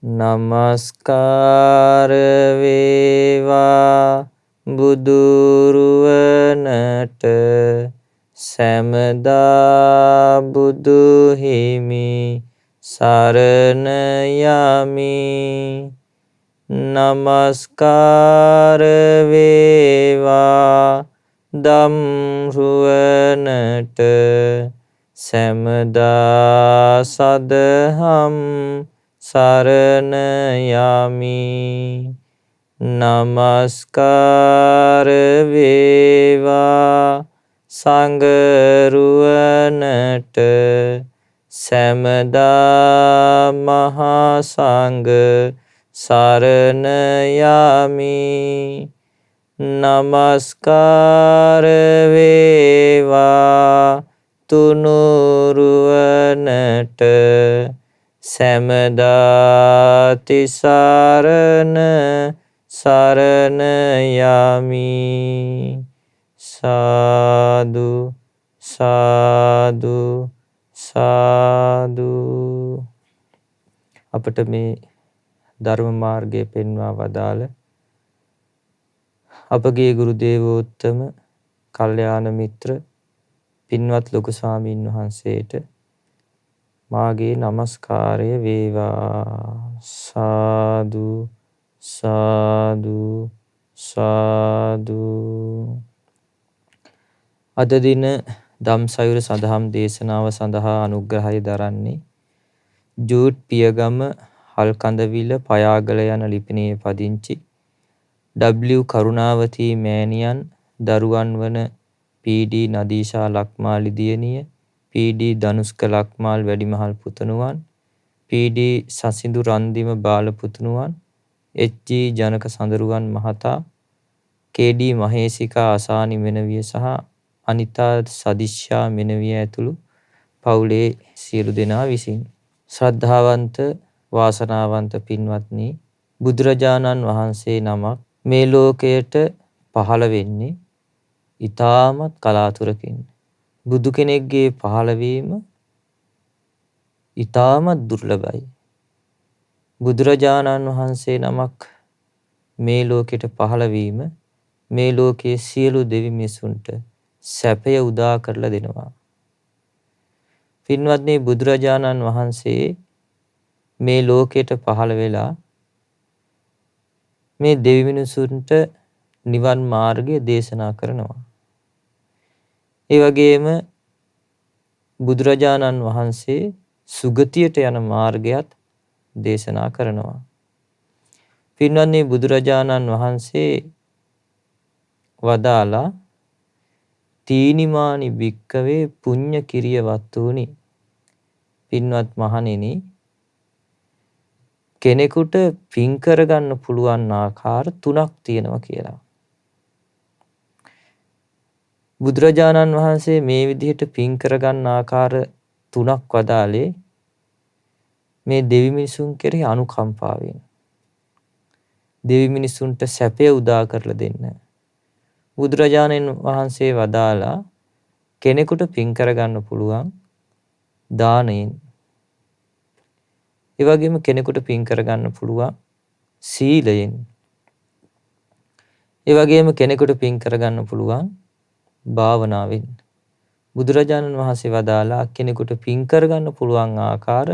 නමස්කාර වේවා බුදුරුවනට සැමදා බුදු හිමි සරණ යමි. නමස්කාර වේවා ධම්රුවනට සැමදා සදහම් සරණ යමි. නමස්කාර වේවා සංඝරුවනට සැමදා මහා සංඝ සරණ යමි. නමස්කාර වේවා තුනුරුවනට සැමදා තිසරණ සරණ යමි. සාදු සාදු සාදු. අපට මේ ධර්ම මාර්ගය පෙන්වා වදාළ අපගේ ගුරු දේවෝත්තම කල්යාණ මිත්‍ර පින්වත් ලොකු ස්වාමීන් වහන්සේට මාගේ නමස්කාරය වේවා. සාදු සාදු සාදු. අද දින ධම්සයුර සදහම් දේශනාව සඳහා අනුග්‍රහය දරන්නේ ජූට් පියගම හල්කඳවිල පයාගල යන ලිපිනයේ පදිංචි W කරුණාවතී මෑණියන් දරුවන් වන PD නදීෂා ලක්මාලි දියණිය, PD ධනුෂ්ක ලක්මාල් වැඩිමහල් පුතණුවන්, PD සසිඳු රන්දිම බාල පුතණුවන්, HG ජනක සඳරුවන් මහතා, KD මහේසිකා අසානි මෙනවිය සහ අනිතා සදිශ්‍යා මෙනවිය ඇතුළු පවුලේ සියලු දෙනා විසින් ශ්‍රද්ධාවන්ත වාසනාවන්ත පින්වත්නි, බුදුරජාණන් වහන්සේ නමක් මේ ලෝකයට පහළ වෙන්නේ ඊටමත් කලාතුරකින්. බුදු කෙනෙක්ගේ පහළවීම ඊටමත් දුර්ලභයි. බුදුරජාණන් වහන්සේ නමක් මේ ලෝකයට පහළවීම මේ ලෝකයේ සියලු දෙවි මිනිසුන්ට සැපය උදා කරලා දෙනවා. පින්වත්නි, බුදුරජාණන් වහන්සේ මේ ලෝකයට පහළ වෙලා මේ දෙවි මිනිසුන්ට නිවන් මාර්ගය දේශනා කරනවා. ඒ වගේම බුදුරජාණන් වහන්සේ සුගතියට යන මාර්ගයත් දේශනා කරනවා. පින්වත්නි, බුදුරජාණන් වහන්සේ වදාලා තීනිමානි භික්කවේ පුඤ්ඤ කිරිය වත්තුනි. පින්වත් මහණෙනි, කෙනෙකුට පින් කරගන්න පුළුවන් ආකාර 3ක් තියෙනවා කියලා. බුදුරජාණන් වහන්සේ මේ විදිහට පින් කරගන්න ආකාර 3ක් වදාලේ මේ දෙවි මිනිසුන් කෙරෙහි අනුකම්පාවෙන්. දෙවි මිනිසුන්ට සැපය උදා කරලා දෙන්න. බුදුරජාණන් වහන්සේ වදාලා කෙනෙකුට පින් කරගන්න පුළුවන් දානයෙන්. ඒ වගේම කෙනෙකුට පින් කරගන්න පුළුවන් සීලයෙන්. ඒ වගේම කෙනෙකුට පින් කරගන්න පුළුවන් භාවනාවෙන්. බුදුරජාණන් වහන්සේ වදාලා කෙනෙකුට පින් කරගන්න පුළුවන් ආකාර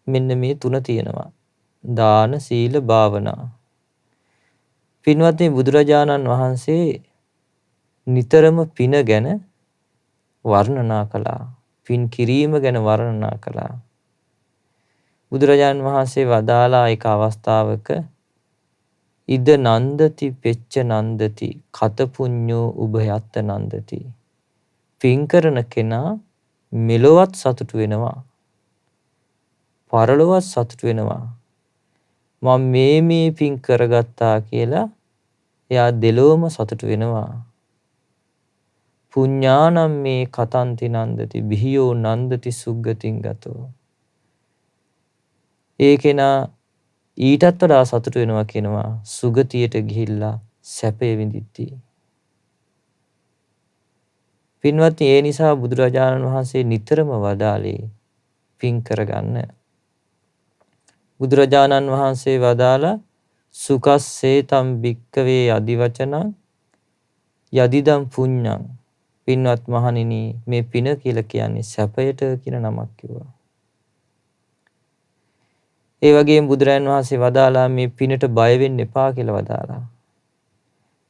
මෙන්න මේ 3 තියෙනවා. දාන, සීල, භාවනා. පින්වත්නි, බුදුරජාණන් වහන්සේ නිතරම පින ගැන වර්ණනා කළා. පින් කිරීම ගැන වර්ණනා කළා. බුදුරජාණන් වහන්සේ වදාලා එක අවස්ථාවක ඉද නන්දති පෙච්ච නන්දති කත පුඤ්ඤෝ උභයත්ත නන්දති. පින් කරන කෙනා මෙලොවත් සතුට වෙනවා, පරලොවත් සතුට වෙනවා. මම මේ පින් කරගත්තා කියලා එයා දෙලොවම සතුට වෙනවා. පුඤ්ඤානම් මේ කතන්ති නන්දති බිහියෝ නන්දති සුග්ගතින් ගතෝ. ඒ කෙනා ඊටත් වඩා සතුට වෙනවා කියනවා සුගතියට ගිහිල්ලා සැපය විඳිද්දී. පින්වත්නි, ඒ නිසා බුදුරජාණන් වහන්සේ නිතරම වදාළේ පින් කරගන්න. බුදුරජාණන් වහන්සේ වදාලා සුකස්සේතම් භික්කවේ අදිවචනං යදිදම් පුඤ්ඤං. පින්වත් මහණෙනි, මේ පින කියලා කියන්නේ සැපයට කියන නමක් කිව්වා. ඒ වගේම බුදුරජාණන් වහන්සේ වදාලා මේ පිනට බය වෙන්න එපා කියලා වදාලා.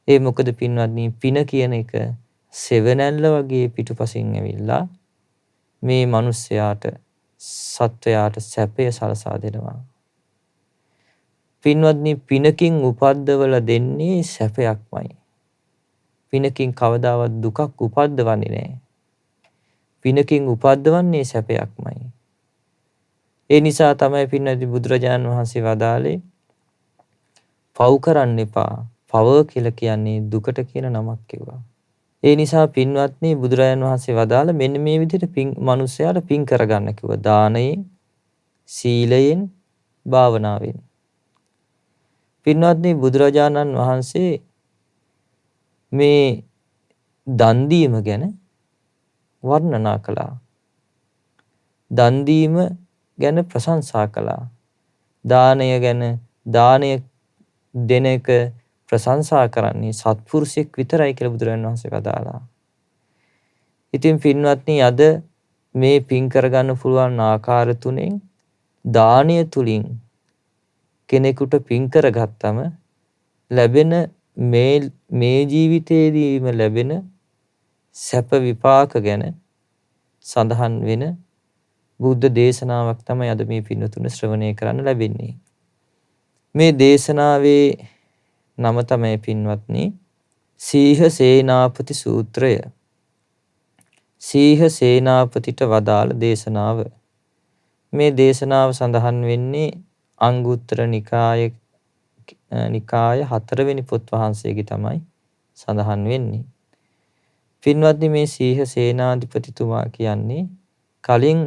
ඒ මොකද පින්වත්නි, පින කියන එක සෙවණැල්ල වගේ පිටුපසින් ඇවිල්ලා මේ මිනිස්යාට සත්වයාට සැපය සලසා දෙනවා. පින්වත්නි, පිනකින් උපද්දවල දෙන්නේ සැපයක්මයි. පිනකින් කවදාවත් දුකක් උපද්දවන්නේ නැහැ. පිනකින් උපද්දවන්නේ සැපයක්මයි. ඒ නිසා තමයි පින්වත්නි බුදුරජාණන් වහන්සේ වදාළේ පව් කරන්න එපා. පව කියලා කියන්නේ දුකට කියන නමක් කිව්වා. ඒ නිසා පින්වත්නි බුදුරජාණන් වහන්සේ වදාළ මෙන්න මේ විදිහට මිනිස්යාට පින් කරගන්න කිව්වා. දානයෙන්, සීලයෙන්, භාවනාවෙන්. පින්වත්නි බුදුරජාණන් වහන්සේ මේ දන් දීම ගැන වර්ණනා කළා. දන් දීම ගැන ප්‍රශංසා කළා. දානය ගැන, දානය දෙන එක ප්‍රශංසා කරන්නේ සත්පුරුෂයෙක් විතරයි කියලා බුදුරජාණන් වහන්සේ වදාළා. ඉතින් පින්වත්නි අද මේ පින් කරගන්න පුළුවන් ආකාර තුනෙන් දානය තුලින් කෙනෙකුට පින් කරගත්තම ලැබෙන මේ ජීවිතයේදීම ලැබෙන සැප විපාක ගැන සඳහන් වෙන බුද්ධ දේශනාවක් තමයි අද මේ පින්වතුන් ශ්‍රවණය කරන්න ලැබෙන්නේ. මේ දේශනාවේ නම තමයි පින්වත්නි සීහ සේනාපති සූත්‍රය. සීහ සේනාපතිට වදාළ දේශනාව. මේ දේශනාව සඳහන් වෙන්නේ අංගුත්තර නිකාය 4 වෙනි පොත් වහන්සේගේ තමයි සඳහන් වෙන්නේ. පින්වත්නි මේ සීහ සේනාධිපතිතුමා කියන්නේ කලින්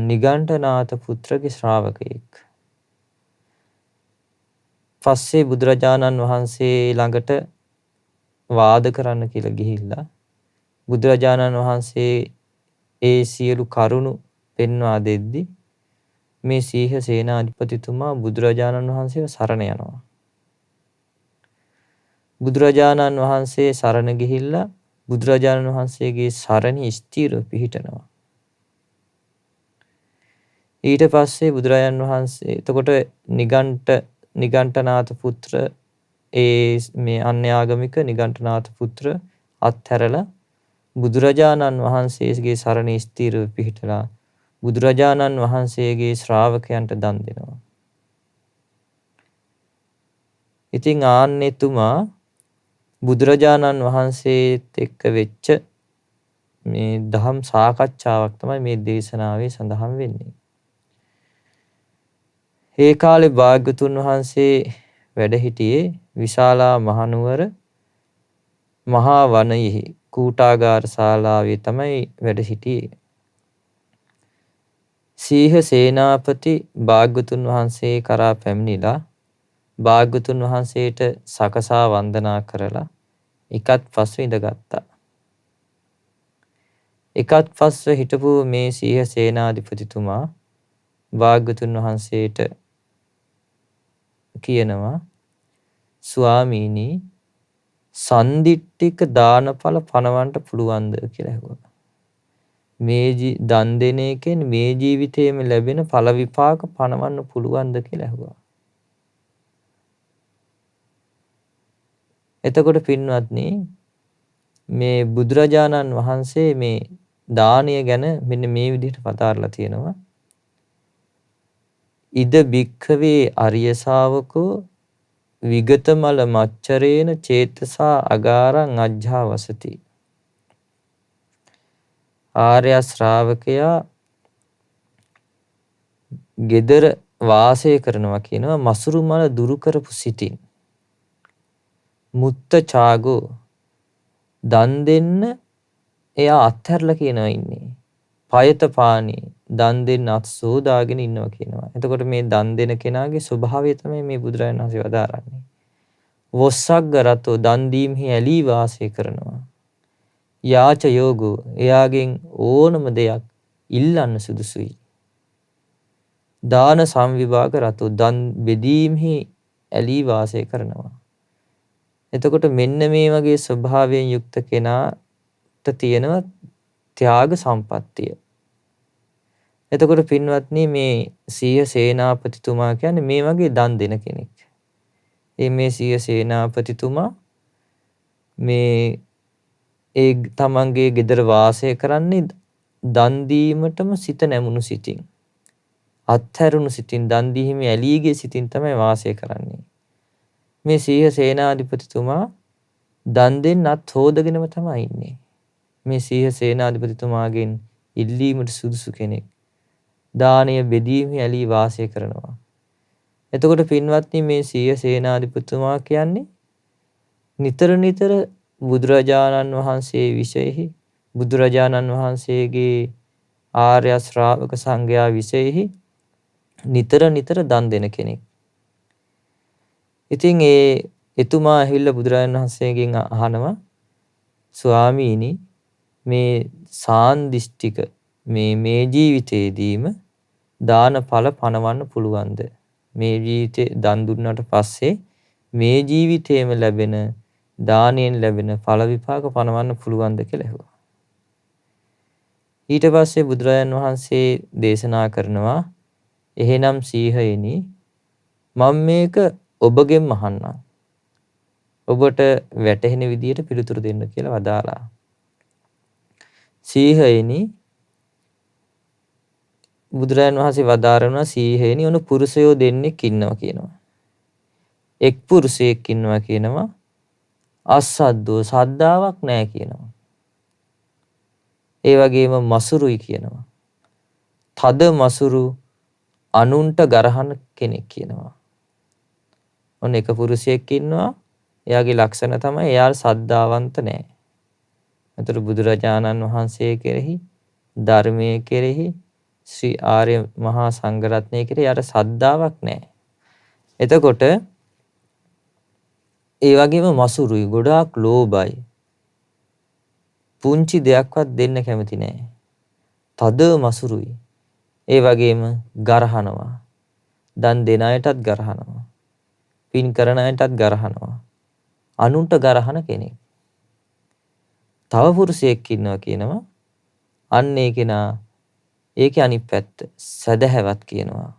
නිගණ්ඨනාථ පුත්‍රගේ ශ්‍රාවකයෙක්. පස්සේ බුදුරජාණන් වහන්සේ ළඟට වාද කරන්න කියලා ගිහිල්ලා බුදුරජාණන් වහන්සේ ඒ සියලු කරුණු පෙන්වා දෙද්දි මේ සීහ සේනාධිපතිතුමා බුදුරජාණන් වහන්සේව සරණ යනවා. බුදුරජාණන් වහන්සේ සරණ ගිහිල්ලා බුදුරජාණන් වහන්සේගේ සරණේ ස්ථිරව පිහිටනවා. ඊට පස්සේ බුදුරජාණන් වහන්සේ එතකොට නිගණ්ඨනාථ පුත්‍ර මේ අන්‍යාගමික නිගණ්ඨනාථ පුත්‍ර අත්හැරලා බුදුරජාණන් වහන්සේගේ සරණේ ස්ථිරව පිහිටලා බුදුරජාණන් වහන්සේගේ ශ්‍රාවකයන්ට දන් දෙනවා. ඉතින් ආන්නෙතුමා බුදුරජාණන් වහන්සේත් එක්ක වෙච්ච මේ දහම් සාකච්ඡාවක් තමයි මේ දේශනාවේ සඳහන් වෙන්නේ. ඒ කාලේ භාග්‍යතුන් වහන්සේ වැඩ සිටියේ විශාලා මහනුවර මහා වනයෙහි කූටාගාර ශාලාවේ තමයි වැඩ සිටියේ. සීහ සේනාපති භාග්‍යතුන් වහන්සේ කරා පැමිණිලා භාග්‍යතුන් වහන්සේට සකසා වන්දනා කරලා එකත් පස්ව ඉඳගත්තා. එකත් පස්ව හිටපු මේ සීහ සේනාධිපතිතුමා භාග්‍යතුන් වහන්සේට කියනවා ස්වාමීනි සන්දිට්ඨික දානඵල පනවන්න පුළුවන්ද කියලා ඇහුවා. මේ දන් දෙන එකෙන් මේ ජීවිතේම ලැබෙන ඵල විපාක පනවන්න පුළුවන්ද කියලා ඇහුවා. එතකොට පින්වත්නි මේ බුදුරජාණන් වහන්සේ මේ දානය ගැන මෙන්න මේ විදිහට පතාරලා තියෙනවා. ඉද භික්ඛවේ අරිය ශාවකෝ විගතමල මච්චරේන චේතසා අගාරං අජ්ජා වසති. ආර්ය ශ්‍රාවකයා gedara වාසය කරනවා කියනවා මසුරු මල දුරු කරපු සිටින්. මුත්ත චාගෝ දන් දෙන්න එයා අත්හැරලා කියනවා ඉන්නේ. පයත පාණී දන් දෙන්න අත් සෝදාගෙන ඉන්නවා කියනවා. එතකොට මේ දන් දෙන කෙනාගේ ස්වභාවය තමයි මේ බුදුරජාණන් වහන්සේ වදාරන්නේ. වොස්සග්ග රතෝ දන් දීමෙහි ඇලී වාසය කරනවා. යාච යෝගෝ එයාගෙන් ඕනම දෙයක් ඉල්ලන්න සුදුසුයි. දාන සංවිභාග රතෝ දන් බෙදීමෙහි ඇලී වාසය කරනවා. එතකොට මෙන්න මේ වගේ ස්වභාවයෙන් යුක්ත කෙනාට තියෙනවා ත්‍යාග සම්පත්තිය. එතකොට පින්වත්නි මේ සිය සේනාපතිතුමා කියන්නේ මේ වගේ දන් දෙන කෙනෙක්. මේ සිය සේනාපතිතුමා මේ තමන්ගේ ගෙදර වාසය කරන්නේ දන් දීමටම සිත නැමුණු සිතින්. අත්හැරුණු සිතින් දන් දීමේ ඇලීගේ සිතින් තමයි වාසය කරන්නේ. මේ සිය සේනාධිපතිතුමා දන් දෙන්නත් හොදගෙනම තමයි ඉන්නේ. මේ සිය සේනාධිපතිතුමාගෙන් ඉල්ලීමට සුදුසු කෙනෙක්. දානය බෙදීමේ ඇලී වාසය කරනවා. එතකොට පින්වත්නි මේ සිය සේනාධිපතිතුමා කියන්නේ නිතර නිතර බුදුරජාණන් වහන්සේ විශේෂෙහි බුදුරජාණන් වහන්සේගේ ආර්ය ශ්‍රාවක සංඝයා විශේෂෙහි නිතර නිතර දන් දෙන කෙනෙක්. ඉතින් එතුමා ඇවිල්ලා බුදුරජාණන් වහන්සේගෙන් අහනවා ස්වාමීනි මේ සාන්දිෂ්ටික මේ ජීවිතේදීම දාන ඵල පණවන්න පුළුවන්ද? මේ ජීවිතේ දන් දුන්නාට පස්සේ මේ ජීවිතේම ලැබෙන දාණයෙන් ලැබෙන ඵල විපාක පණවන්න පුළුවන්ද කියලා ඇහුවා. ඊට පස්සේ බුදුරජාණන් වහන්සේ දේශනා කරනවා එහෙනම් සීහයනි මම මේක ඔබගෙන් අහන්නම්. ඔබට වැටහෙන විදියට පිළිතුරු දෙන්න කියලා වදාලා. සීහයනි බුදුරජාණන් වහන්සේ වදාරනවා සීහයනි ඔන්න පුරුෂයෝ දෙන්නෙක් ඉන්නවා කියනවා. එක් පුරුෂයෙක් ඉන්නවා කියනවා අසද්දෝ සද්ධාාවක් නැහැ කියනවා. ඒ වගේම මසුරුයි කියනවා. තද මසුරු අනුන්ට ගරහන කෙනෙක් කියනවා. ඔන්න එක පුරුෂයෙක් ඉන්නවා එයාගේ ලක්ෂණ තමයි එයා සද්ධාවන්ත නැහැ. අතට බුදුරජාණන් වහන්සේ කෙරෙහි ධර්මයේ කෙරෙහි ශ්‍රී ආර්ය මහා සංඝරත්නය කෙරෙහි යාට සද්ධාාවක් නැහැ. එතකොට ඒ වගේම මසුරුයි ගොඩාක් ලෝභයි. පුංචි දෙයක්වත් දෙන්න කැමති නැහැ. තද මසුරුයි. ඒ වගේම ගරහනවා. දන් දෙන අයටත් ගරහනවා. පින් කරන අයටත් ගරහනවා. අනුන්ට ගරහන කෙනෙක්. තව පුරුෂයෙක් ඉන්නවා කියනවා අන්න ඒ කෙනා ඒකේ අනිත් පැත්ත සදහැවත් කියනවා.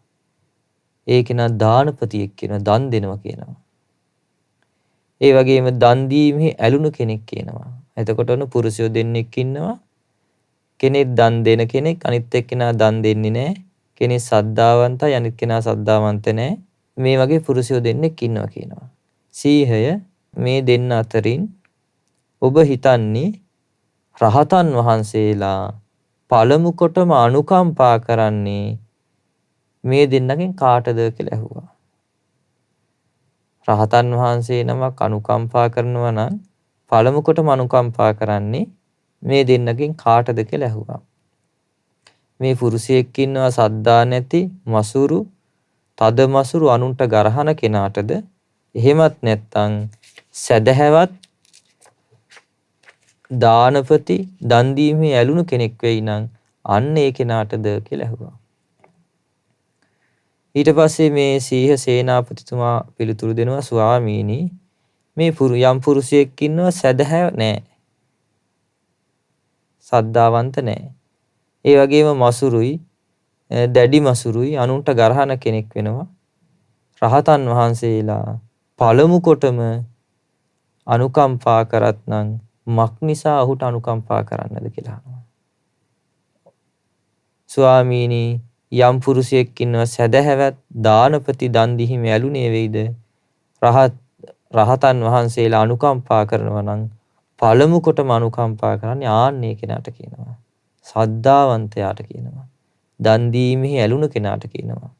ඒ කෙනා දානපතියෙක් කියනවා දන් දෙනවා කියනවා. ඒ වගේම දන් දීමේ ඇලුණු කෙනෙක් කියනවා. එතකොට ඔන්න පුරුෂයෝ දෙන්නෙක් ඉන්නවා. කෙනෙක් දන් දෙන කෙනෙක් අනිත් එක්කෙනා දන් දෙන්නේ නැහැ. කෙනෙක් සද්ධාවන්තයි අනිත් කෙනා සද්ධාවන්ත නැහැ. මේ වගේ පුරුෂයෝ දෙන්නෙක් ඉන්නවා කියනවා. සීහය මේ දෙන්න අතරින් ඔබ හිතන්නේ රහතන් වහන්සේලා පළමු කොටම අනුකම්පා කරන්නේ මේ දෙන්නගෙන් කාටද කියලා ඇහුවා. රහතන් වහන්සේ නමක් අනුකම්පා කරනවා නම් පළමු කොටම අනුකම්පා කරන්නේ මේ දෙන්නගෙන් කාටද කියලා ඇහුවා. මේ පුරුෂයෙක් ඉන්නවා සද්ධා නැති මසුරු තද මසුරු අනුන්ට ගරහන කෙනාටද එහෙමත් නැත්නම් සදහැවත් දානපති දන් දීමේ ඇලුණු කෙනෙක් වෙයි නම් අන්න ඒ කෙනාටද කියලා ඇහුවා. ඊට පස්සේ මේ සීහ සේනාපතිතුමා පිළිතුරු දෙනවා ස්වාමීනි මේ යම් පුරුෂයෙක් ඉන්නවා සදහැ නැහැ. සද්ධාවන්ත නැහැ. ඒ වගේම මසුරුයි දැඩි මසුරුයි අනුන්ට ගරහන කෙනෙක් වෙනවා. රහතන් වහන්සේලා පළමු කොටම අනුකම්පා කරත් නම් මක් නිසා ඔහුට අනුකම්පා කරන්නද කියලා අහනවා. ස්වාමීනි යම් පුරුෂයෙක් ඉන්නවා සදහැවත් දානපති දන් දීමේ ඇලුනේ වෙයිද රහතන් වහන්සේලා අනුකම්පා කරනවා නම් පළමු කොටම අනුකම්පා කරන්නේ ආන්නේ කෙනාට කියනවා. සද්ධාවන්තයාට කියනවා. දන් දීමේ ඇලුන කෙනාට කියනවා.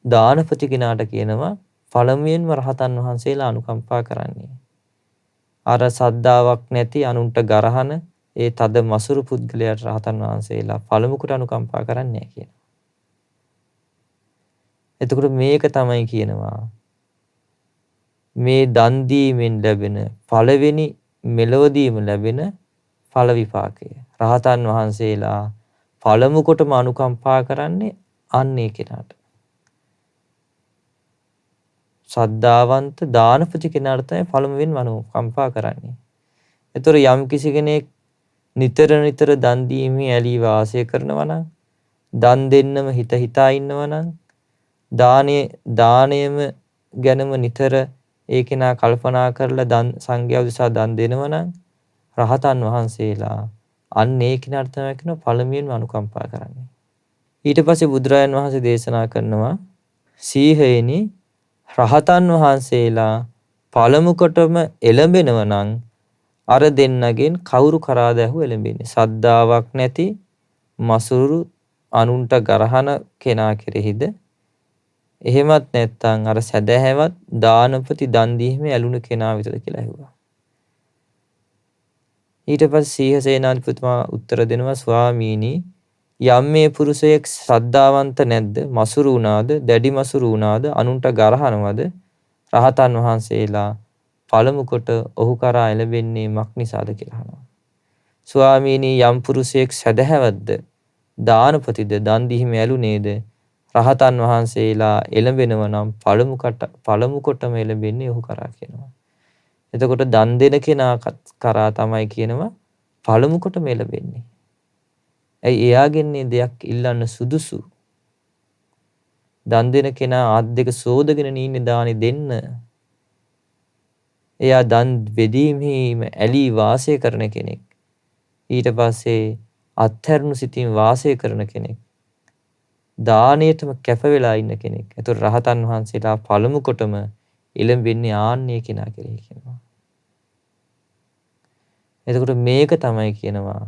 දානපති කෙනාට කියනවා පළමුවෙන්ම රහතන් වහන්සේලා අනුකම්පා කරන්නේ. අර සද්ධාාවක් නැති අනුන්ට ගරහන ඒ තද මසුරු පුද්ගලයාට රහතන් වහන්සේලා පළමු කොට අනුකම්පා කරන්නේ නැහැ කියනවා. එතකොට මේක තමයි කියනවා මේ දන් දීමෙන් ලැබෙන පළවෙනි මෙලොවදීම ලැබෙන ඵල විපාකය. රහතන් වහන්සේලා පළමු කොටම අනුකම්පා කරන්නේ අන්නේ කෙනාට. ශ්‍රද්ධාවන්ත දානපති කෙනාට තමයි පළමුවෙන් අනුකම්පා කරන්නේ. ඒතර යම් කිසි කෙනෙක් නිතර නිතර දන් දීමේ ඇලී වාසය කරනවා නම්, දන් දෙන්නම හිත හිතා ඉන්නවා නම්, දානයම ගැනම නිතර ඒ කෙනා කල්පනා කරලා සංඝයා උදෙසා දන් දෙනවා නම්, රහතන් වහන්සේලා අන්න ඒ කෙනාට තමයි කියන පළමුවෙන්ම අනුකම්පා කරන්නේ. ඊට පස්සේ බුදුරජාණන් වහන්සේ දේශනා කරනවා සීහේනි රහතන් වහන්සේලා පළමු කොටම එළඹෙනව නම් අර දෙන්නගෙන් කවුරු කරාද ඇහුව එළඹෙන්නේ. සද්ධාාවක් නැති මසුරු අනුන්ට ගරහන කෙනා කෙරෙහිද, එහෙමත් නැත්නම් අර සැදැහැවත් දානපති දන් දීමේ ඇලුණු කෙනා විතරද කියලා ඇහුවා. ඊට පස්සේ සීහසේනාධිපතිතුමා උත්තර දෙනවා ස්වාමීනි යම් මේ පුරුෂයෙක් ශ්‍රද්ධාවන්ත නැද්ද, මසුරු වුණාද, දැඩි මසුරු වුණාද, අනුන්ට ගරහනවද, රහතන් වහන්සේලා පළමු කොට ඔහු කරා එළඹෙන්නේ මක් නිසාද කියලා අහනවා. ස්වාමීනි යම් පුරුෂයෙක් සැදැහැවත්ද, දානපතිද, දන් දීමේ ඇලුනේද, රහතන් වහන්සේලා එළඹෙනව නම් පළමු කොටම එළඹෙන්නේ ඔහු කරා කියනවා. එතකොට දන් දෙන කෙනා කරා තමයි කියනවා පළමු කොටම එළඹෙන්නේ. ඇයි එයාගෙන්නේ දෙයක් ඉල්ලන්න සුදුසු. දන් දෙන කෙනා ආත් දෙක සෝදගෙන ඉන්නේ දානි දෙන්න. එයා දන් බෙදීමේම ඇලී වාසය කරන කෙනෙක්. ඊට පස්සේ අත්හැරුණු සිතින් වාසය කරන කෙනෙක්. දානයටම කැප වෙලා ඉන්න කෙනෙක්. ඒතර රහතන් වහන්සේලා පළමු කොටම එළඹෙන්නේ ආන්නේ කෙනා කෙරෙහි කියනවා. එතකොට මේක තමයි කියනවා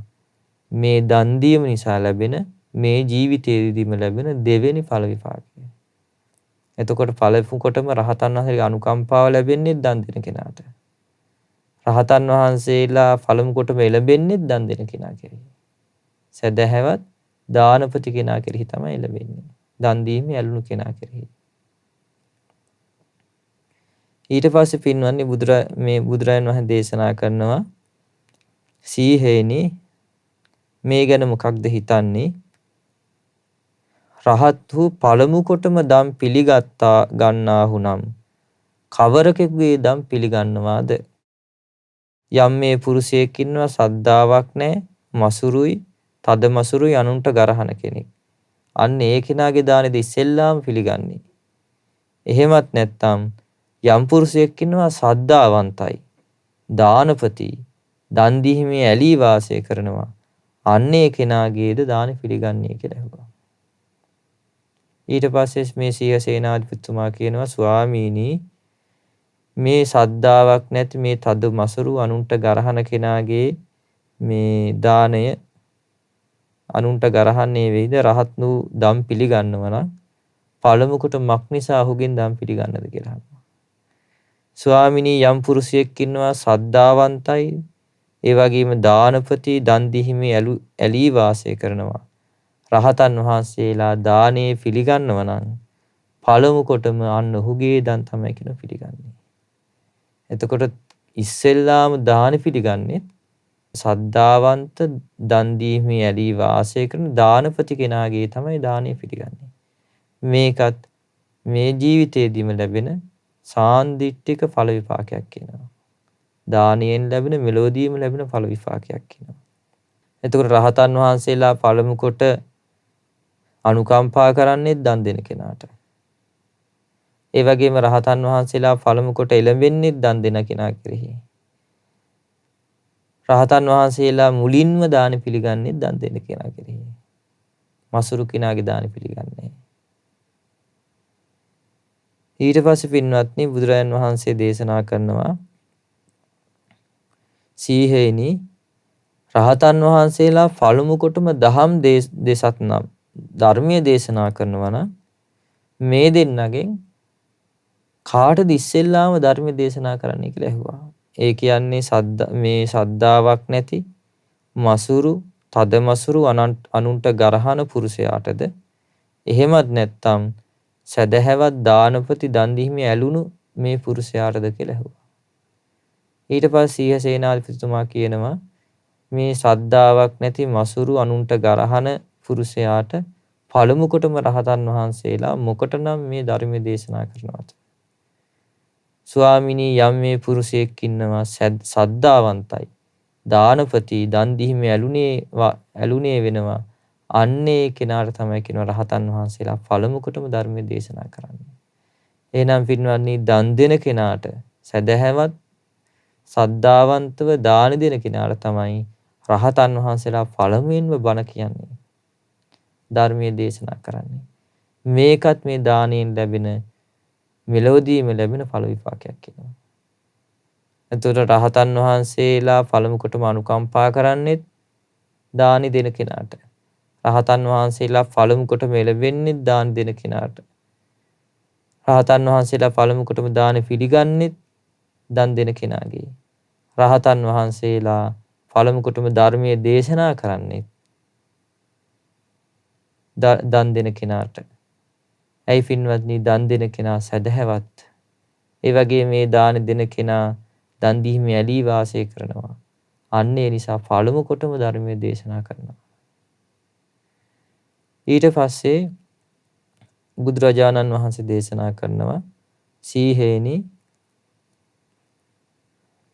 මේ දන් දීම නිසා ලැබෙන, මේ ජීවිතයේදීම ලැබෙන දෙවෙනි ඵල විපාකය. එතකොට පළමු කොටම රහතන් වහන්සේගේ අනුකම්පාව ලැබෙන්නේ දන් දෙන කෙනාට. රහතන් වහන්සේලා පළමු කොටම එළඹෙන්නේ දන් දෙන කෙනා කෙරෙහි. සදහැවත් දානපති කෙනා කෙරෙහි තමයි එළඹෙන්නේ. දන් දීමේ ඇලුණු කෙනා කෙරෙහි. ඊට පස්සේ පින්වන්නේ බුදුරජාණන් වහන්සේ දේශනා කරනවා සීහේනි මේ ගැන මොකක්ද හිතන්නේ? රහත් වූ පළමු කොටම දම් පිළිගත්තා ගන්නාහු නම් කවරකෙකුගේ දම් පිළිගන්නවාද? යම් මේ පුරුෂයෙක් ඉන්නවා සද්ධාාවක් නැහැ, මසුරුයි, තද මසුරුයි, අනුන්ට ගරහන කෙනෙක්. අන්න ඒ කෙනාගේ දානෙද ඉස්සෙල්ලාම පිළිගන්නේ. එහෙමත් නැත්නම් යම් පුරුෂයෙක් ඉන්නවා සද්ධාවන්තයි, දානපති, දන් දීමේ ඇලී වාසය කරනවා. අන්නේ කෙනාගේද දාන පිළිගන්නේ කියලා ඇහුවා. ඊට පස්සේ මේ සීහසේනාධිපතිතුමා කියනවා ස්වාමීනි මේ සද්ධාාවක් නැති මේ තද මසුරු අනුන්ට ගරහන කෙනාගේ මේ දාණය අනුන්ට ගරහන්නේ වෙයිද? රහත් වූ දම් පිළිගන්නව නම් පළමු කොට මක් නිසා ඔහුගෙන් දම් පිළිගන්නද කියලා අහනවා. ස්වාමිනී යම් පුරුෂයෙක් ඉන්නවා සද්ධාවන්තයි, ඒ වගේම දානපති, දන් දීමේ ඇලී වාසය කරනවා. රහතන් වහන්සේලා දානේ පිළිගන්නව නම් පළමු කොටම අන්න ඔහුගේ දන් තමයි කියන පිළිගන්නේ. එතකොට ඉස්සෙල්ලාම දාන පිළිගන්නේ සද්ධාවන්ත, දන් දීමේ ඇලී වාසය කරන දානපති කෙනාගේ තමයි දානේ පිළිගන්නේ. මේකත් මේ ජීවිතයේදීම ලැබෙන සාන්දිටික ඵල විපාකයක් කියනවා. දානයෙන් ලැබෙන, මෙලොවදීම ලැබෙන ඵල විපාකයක් කියනවා. එතකොට රහතන් වහන්සේලා පළමු කොට අනුකම්පා කරන්නේ දන් දෙන කෙනාට. ඒ වගේම රහතන් වහන්සේලා පළමු කොට එළඹෙන්නේ දන් දෙන කෙනා කෙරෙහි. රහතන් වහන්සේලා මුලින්ම දාන පිළිගන්නේ දන් දෙන කෙනා කෙරෙහි. මසුරු කෙනාගේ දාන පිළිගන්නේ. ඊට පස්සේ පින්වත්නි බුදුරජාන් වහන්සේ දේශනා කරනවා සීහේනි රහතන් වහන්සේලා පළමු කොටම දහම් දෙසත් නම් ධර්මයේ දේශනා කරනවා නම් මේ දෙන්නගෙන් කාටද ඉස්සෙල්ලාම ධර්මයේ දේශනා කරන්න කියලා ඇහුවා. ඒ කියන්නේ මේ සද්ධාාවක් නැති මසුරු, තද මසුරු, අනුන්ට ගරහන පුරුෂයාටද, එහෙමත් නැත්නම් සදහැවත් දානපති, දන් දීමේ ඇලුණු මේ පුරුෂයාටද කියලා ඇහුවා. ඊට පස්සේ සීහසේනාධිපතිතුමා කියනවා මේ ශ්‍රද්ධාවක් නැති මසුරු, අනුන්ට ගරහන පුරුෂයාට පළමු කොටම රහතන් වහන්සේලා මොකටනම් මේ ධර්මයේ දේශනා කරනවද? ස්වාමිනී යම් මේ පුරුෂයෙක් ඉන්නවා සද්ධාවන්තයි, දානපති, දන් දීමේ ඇලුනේ වෙනවා. අන්නේ කෙනාට තමයි කියනවා රහතන් වහන්සේලා පළමු කොටම ධර්මයේ දේශනා කරන්නේ. එහෙනම් පින්වත්නි දන් දෙන කෙනාට සදහැවත් සද්ධාවන්තව දාන දෙන කෙනාට තමයි රහතන් වහන්සේලා පළමුවෙන්ම බණ කියන්නේ. ධර්මයේ දේශනා කරන්නේ. මේකත් මේ දාණයෙන් ලැබෙන මෙලොවදීම ලැබෙන ඵල විපාකයක් කියනවා. එතකොට රහතන් වහන්සේලා පළමු කොටම අනුකම්පා කරන්නේ දානි දෙන කෙනාට. රහතන් වහන්සේලා පළමු කොටම එළවෙන්නේ දාන දෙන කෙනාට. රහතන් වහන්සේලා පළමු කොටම දාන පිළිගන්නේ දන් දෙන කෙනාගේ. රහතන් වහන්සේලා පළමු කොටම ධර්මයේ දේශනා කරන්නේ දන් දෙන කෙනාට. ඇයි පින්වත්නි දන් දෙන කෙනා සදහැවත්. ඒ වගේ මේ දාන දෙන කෙනා දන් දීමේ ඇලී වාසය කරනවා. අන්න ඒ නිසා පළමු කොටම ධර්මයේ දේශනා කරනවා. ඊට පස්සේ බුදුරජාණන් වහන්සේ දේශනා කරනවා සීහේනි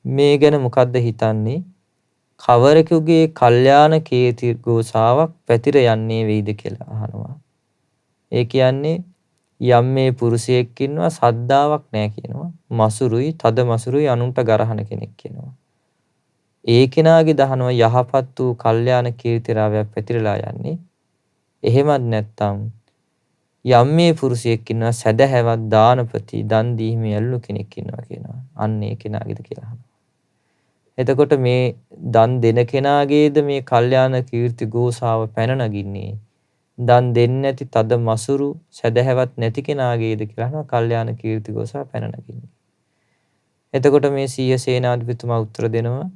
මේ ගැන මොකද්ද හිතන්නේ? කවරෙකුගේ කල්යාණ කීර්ති ගෝසාවක් පැතිර යන්නේ වෙයිද කියලා අහනවා. ඒ කියන්නේ යම් මේ පුරුෂයෙක් ඉන්නවා සද්ධාාවක් නැහැ කියනවා. මසුරුයි, තද මසුරුයි අනුන්ට ගරහන කෙනෙක් කියනවා. ඒ කෙනාගේ දහනවා යහපත් වූ කල්යාණ කීර්තිරාවයක් පැතිරලා යන්නේ. එහෙමත් නැත්නම් යම් මේ පුරුෂයෙක් ඉන්නවා සදහැවත් දානපති, දන් දීමේ ඇල්ලු කෙනෙක් ඉන්නවා කියනවා. අන්න ඒ කෙනාගේද කියලා අහනවා. එතකොට මේ දන් දෙන කෙනාගේද මේ කල්යාණ කීර්ති ගෝසාව පැන නගින්නේ දන් දෙන්නේ නැති තද මසුරු සදහැවත් නැති කෙනාගේද කියලා අහනවා කල්යාණ කීර්ති ගෝසාව පැන නගින්නේ. එතකොට මේ සීය සේනාධිපතිතුමා උත්තර දෙනවා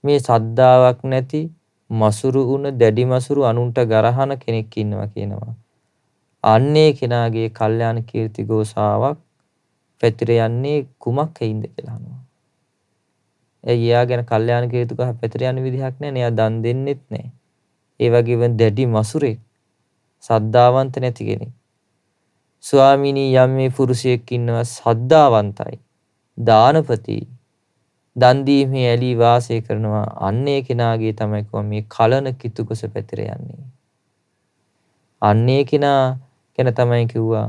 මේ සද්ධාාවක් නැති මසුරු වුණ දැඩි මසුරු අනුන්ට ගරහන කෙනෙක් ඉන්නවා කියනවා. අන්නේ කෙනාගේ කල්යාණ කීර්ති ගෝසාවක් පැතිර යන්නේ කුමක් හේින්ද කියලා අහනවා. එයා ගැන කල්යාණ කීර්ති ගෝසාව පැතිර යන විදිහක් නැහැ. එයා දන් දෙන්නෙත් නැහැ. ඒ වගේම දැඩි මසුරෙක්, සද්ධාවන්ත නැති කෙනෙක්. ස්වාමිනී යම් මේ පුරුෂයෙක් ඉන්නවා සද්ධාවන්තයි, දානපති, දන් දීමේ ඇලී වාසය කරනවා. අන්නේ කෙනාගේ තමයි මේ කලන කිතුකස පැතිර යන්නේ. අන්නේ කෙනා ගැන තමයි කිව්වා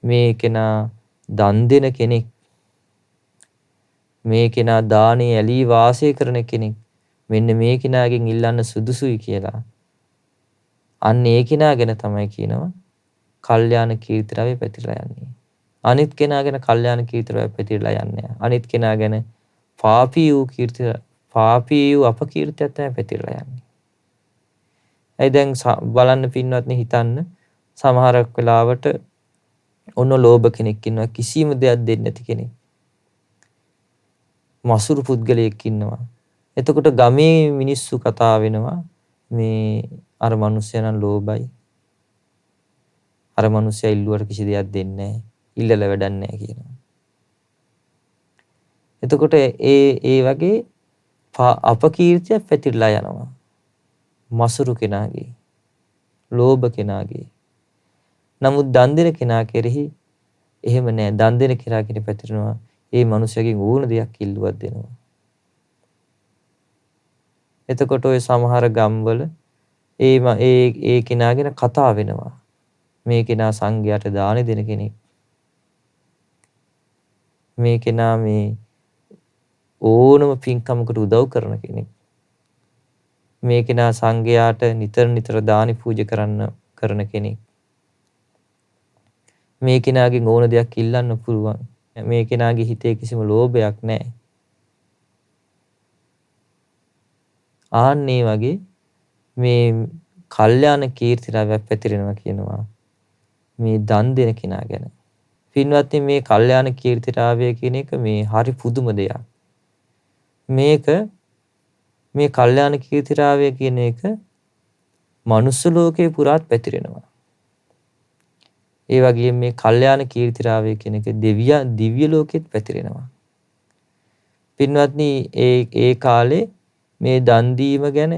මේ කෙනා දන් දෙන කෙනෙක්. මේ කෙනා දානේ ඇලී වාසය කරන කෙනෙක්. මෙන්න මේ කෙනාගෙන් ඉල්ලන්න සුදුසුයි කියලා. අන්න ඒ කෙනා ගැන තමයි කියනවා කල්යාණ කීර්තිරාවේ පැතිරලා යන්නේ. අනිත් කෙනා ගැන කල්යාණ කීර්තිරාවේ පැතිරලා යන්නේ. අනිත් කෙනා ගැන පාපී වූ අපකීර්තියක් තමයි පැතිරලා යන්නේ. ඒ දැන් බලන්න පින්වත්නි හිතන්න සමහරක් වෙලාවට ඔන්න ලෝභ කෙනෙක් ඉන්නවා කිසිම දෙයක් දෙන්නේ නැති කෙනෙක්. මසුරු පුද්ගලයෙක් ඉන්නවා. එතකොට ගමේ මිනිස්සු කතා වෙනවා මේ අර මිනිස්සයා නම් ලෝභයි. අර මිනිස්සයා ඉල්ලුවට කිසි දෙයක් දෙන්නේ නැහැ. ඉල්ලලා වැඩක් නැහැ කියනවා. එතකොට ඒ වගේ අපකීර්තිය පැතිරලා යනවා. මසුරු කෙනාගේ, ලෝභ කෙනාගේ. නමුත් දන් දෙන කෙනා කෙරෙහි එහෙම නැහැ. දන් දෙන කෙනා කෙරෙහි පැතිරෙනවා. ඒ මිනිසයාගෙන් ඕන දෙයක් ඉල්ලුවක් දෙනවා. එතකොට ඔය සමහර ගම්වල ඒ කෙනා ගැන කතා වෙනවා. මේ කෙනා සංඝයාට දාන දෙන කෙනෙක්. මේ කෙනා මේ ඕනම පින්කමකට උදව් කරන කෙනෙක්. මේ කෙනා සංඝයාට නිතර දානි පූජා කරන කෙනෙක්. මේ කෙනාගෙන් ඕන දෙයක් ඉල්ලන්න පුළුවන්. මේ කෙනාගේ හිතේ කිසිම ලෝභයක් නැහැ. ආන්නේ වගේ මේ කල්යාණ කීර්තිරාවයක් පැතිරෙනවා කියනවා මේ දන් දෙන කෙනා ගැන. පින්වත්නි මේ කල්යාණ කීර්තිරාවය කියන එක මේ හරි පුදුම දෙයක්. මේ කල්යාණ කීර්තිරාවය කියන එක මනුස්ස ලෝකේ පුරාත් පැතිරෙනවා. ඒ වගේම මේ කල්යාණ කීර්තිරාවය කියන එක දිව්‍ය ලෝකෙත් පැතිරෙනවා. පින්වත්නි ඒ කාලේ මේ දන් දීම ගැන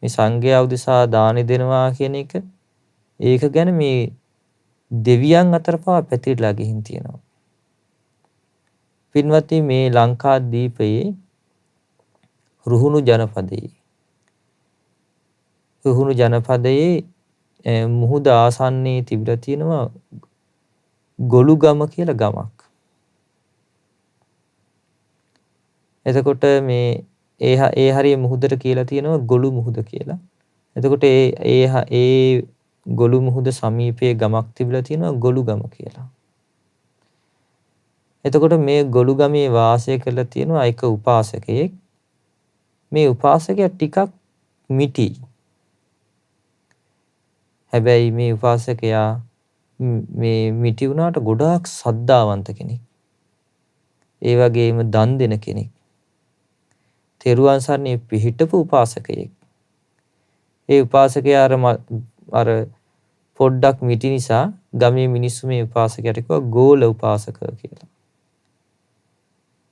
මේ සංඝයා උදෙසා දානි දෙනවා කියන එක ඒක ගැන මේ දෙවියන් අතර පවා පැතිරලා ගිහින් තියෙනවා. පින්වත්නි මේ ලංකාදීපයේ රුහුණු ජනපදයේ මුහුද ආසන්නයේ තිබිලා තියෙනවා ගොළුගම කියලා ගමක්. එතකොට මේ ඒ හරිය මුහුදට කියලා තියෙනවා ගොළු මුහුද කියලා. එතකොට ඒ ගොළු මුහුද සමීපයේ ගමක් තිබිලා තියෙනවා ගොළුගම කියලා. එතකොට මේ ගොළුගමේ වාසය කරලා තියෙනවා එක උපාසකයෙක්. මේ උපාසකයා ටිකක් මිටි. හැබැයි මේ උපාසකයා මේ මිටි වුණාට ගොඩාක් සද්ධාවන්ත කෙනෙක්. ඒ වගේම දන් දෙන කෙනෙක්. තෙරුවන් සරණේ පිහිටපු උපාසකයෙක්. ඒ උපාසකයා අර පොඩ්ඩක් මිටි නිසා ගමේ මිනිස්සු මේ උපාසකයාට කිව්වා ගෝල උපාසක කියලා.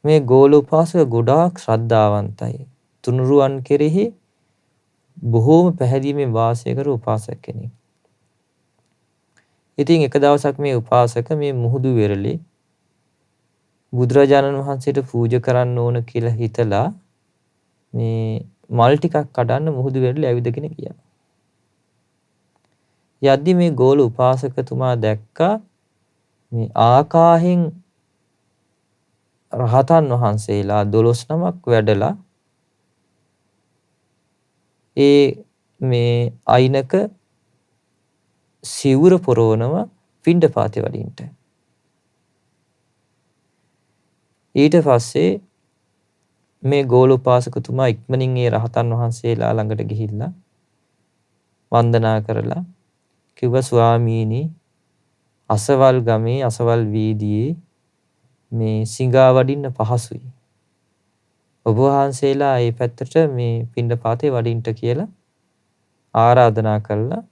මේ ගෝල උපාසක ගොඩාක් ශ්‍රද්ධාවන්තයි. තුනුරුවන් කෙරෙහි බොහෝම පැහැදීමෙන් වාසය කර උපාසක කෙනෙක්. ඉතින් එක දවසක් මේ උපාසක මේ මුහුදු වෙරළේ බුදුරජාණන් වහන්සේට පූජා කරන්න ඕන කියලා හිතලා මේ මල් ටිකක් කඩන්න මුහුදු වෙරළේ ඇවිදගෙන ගියා. යද්දි මේ ගෝල උපාසකතුමා දැක්කා මේ ආකාහෙන් රහතන් වහන්සේලා 12 නමක් වැඩලා ඒ මේ අයිනක සිවුර පොරවනව පිණ්ඩපාතේ වඩින්ට. ඊට පස්සේ මේ ගෝල උපාසකතුමා ඉක්මනින් ඒ රහතන් වහන්සේලා ළඟට ගිහිල්ලා වන්දනා කරලා කිව්වා ස්වාමීනි අසවල් ගමේ අසවල් වීදියේ මේ සිඟා වඩින්න පහසුයි. ඔබ වහන්සේලා මේ පැත්තට මේ පිණ්ඩපාතේ වඩින්ට කියලා ආරාධනා කළා.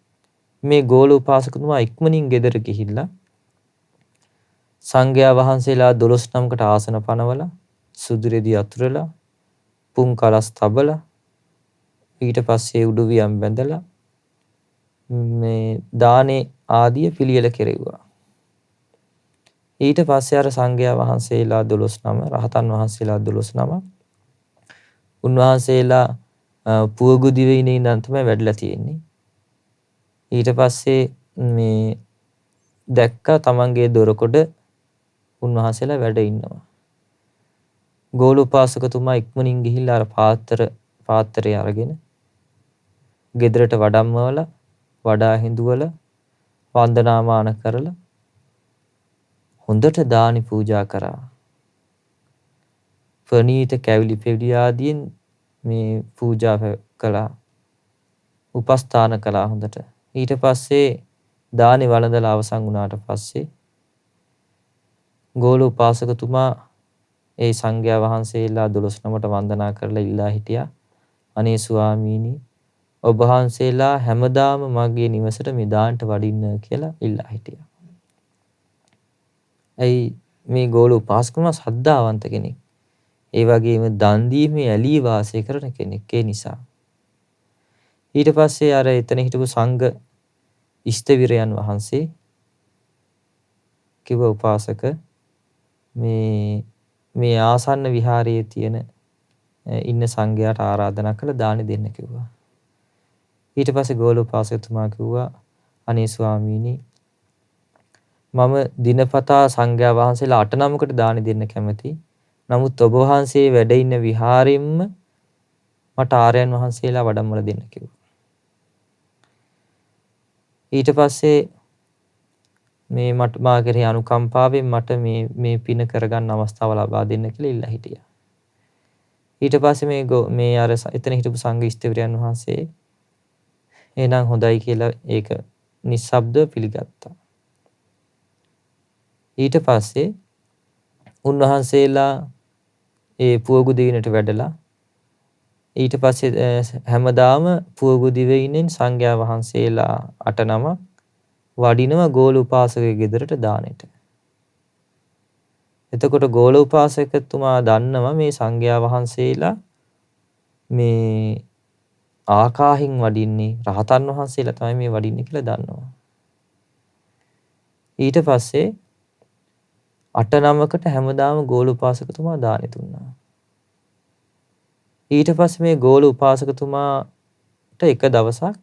මේ ගෝල උපාසකතුමා ඉක්මනින් ගෙදර ගිහිල්ලා සංඝයා වහන්සේලා 12 නමකට ආසන පනවලා සුදු රෙදි අතුරලා පුන් කලස් තබලා ඊට පස්සේ උඩුවියම් බැඳලා මේ දානේ ආදිය පිළියෙල කෙරෙව්වා. ඊට පස්සේ අර සංඝයා වහන්සේලා 12 නම රහතන් වහන්සේලා 12 නම උන්වහන්සේලා පුවගු දිවයිනේ ඉඳන් තමයි වැඩලා තියෙන්නේ. ඊට පස්සේ මේ දැක්කා තමන්ගේ දොරකොඩ උන්වහන්සේලා වැඩ ඉන්නවා. ගෝල උපාසකතුමා ඉක්මනින් ගිහිල්ලා අර පාත්‍රය අරගෙන ගෙදරට වඩම්මවලා වඩා හිඳුවලා වන්දනාමාන කරලා හොඳට දානි පූජා කරා. ප්‍රණීත කැවිලි පෙවිලි ආදීන් මේ පූජා කළා. උපස්ථාන කළා හොඳට. ඊට පස්සේ දානි වළඳලා අවසන් වුණාට පස්සේ ගෝල උපාසකතුමා ඒ සංඝයා වහන්සේලා 12 නමට වන්දනා කරලා ඉල්ලා හිටියා. අනේ ස්වාමීනි ඔබ වහන්සේලා හැමදාම මගේ නිවසට මේ දාන්ට වඩින්න කියලා ඉල්ලා හිටියා. ඇයි මේ ගෝල උපාසකතුමා ශ්‍රද්ධාවන්ත කෙනෙක්. ඒ වගේම දන් දීමේ ඇලී වාසය කරන කෙනෙක් ඒ නිසා. ඊට පස්සේ අර එතන හිටපු සංඝ ඉෂ්ඨවිරයන් වහන්සේ කිව්ව උපාසක මේ ආසන්න විහාරයේ තියෙන ඉන්න සංඝයාට ආරාධනා කළා දානි දෙන්න කිව්වා. ඊට පස්සේ ගෝල උපාසකතුමා කිව්වා අනේ ස්වාමීනි මම දිනපතා සංඝයා වහන්සේලා 8 නමකට දානි දෙන්න කැමතියි. නමුත් ඔබ වහන්සේ වැඩ ඉන්න විහාරෙන්න මට ආර්යයන් වහන්සේලා වඩම්මලා දෙන්න කිව්වා. ඊට පස්සේ මේ මා කෙරෙහි අනුකම්පාවෙන් මට මේ පින කරගන්න අවස්ථාව ලබා දෙන්න කියලා ඉල්ලා හිටියා. ඊට පස්සේ මේ අර එතන හිටපු සංඝ ඉෂ්ඨවිරයන් වහන්සේ එහෙනම් හොඳයි කියලා ඒක නිස්සබ්දව පිළිගත්තා. ඊට පස්සේ උන්වහන්සේලා ඒ පුවගු දිවිනට වැඩලා ඊට පස්සේ හැමදාම පුවගු දිවයිනෙන් සංඝයා වහන්සේලා 8 නම වඩිනව ගෝල උපාසකගේ ගෙදරට දානෙට. එතකොට ගෝල උපාසකතුමා දන්නවා මේ සංඝයා වහන්සේලා මේ ආකාහෙන් වඩින්නේ රහතන් වහන්සේලා තමයි මේ වඩින්නේ කියලා දන්නවා. ඊට පස්සේ 8-9කට හැමදාම ගෝල උපාසකතුමා දානි දුන්නා. ඊට පස්සේ මේ ගෝල උපාසකතුමාට එක දවසක්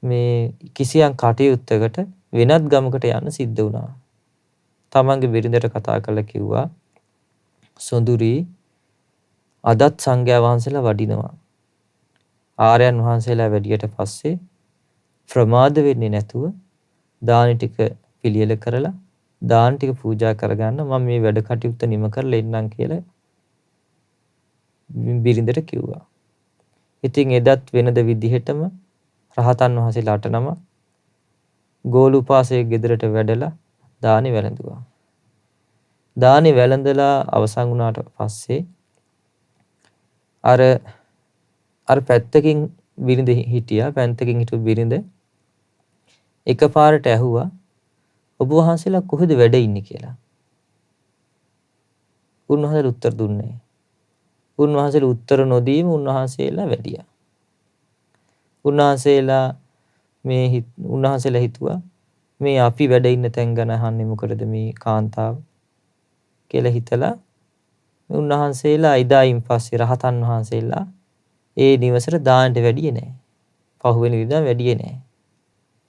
මේ කිසියම් කටයුත්තකට වෙනත් ගමකට යන්න සිද්ධ වුණා. තමන්ගේ බිරිඳට කතා කරලා කිව්වා සොඳුරි අදත් සංඝයා වහන්සේලා වඩිනවා. ආර්යයන් වහන්සේලා වැඩියට පස්සේ ප්‍රමාද වෙන්නේ නැතුව දානි ටික පිළියෙල කරලා දාන ටික පූජා කරගන්න මම මේ වැඩ කටයුත්ත නිම කරලා එන්නම් කියලා බිරිඳට කිව්වා. ඉතින් එදත් වෙනද විදිහටම රහතන් වහන්සේලා 8 නම ගෝල උපාසකගේ ගෙදරට වැඩලා දානි වැළඳුවා. දානි වැළඳලා අවසන් වුණාට පස්සේ අර පැත්තකින් බිරිඳ හිටියා. පැත්තකින් හිටපු බිරිඳ එකපාරට ඇහුවා ඔබ වහන්සේලා කොහෙද වැඩ ඉන්නේ කියලා. උන්වහන්සේලා උත්තර දුන්නේ නැහැ. උන්වහන්සේලා උත්තර නොදීම උන්වහන්සේලා වැඩියා. උන්වහන්සේලා හිතුවා මේ අපි වැඩ ඉන්න තැන් ගැන අහන්නේ මොකටද මේ කාන්තාව කියලා හිතලා උන්වහන්සේලා ඉදායින් පස්සේ රහතන් වහන්සේලා ඒ නිවසට දාන්නට වැඩියේ නැහැ. පහුවෙනි ඉඳන් වැඩියේ නැහැ.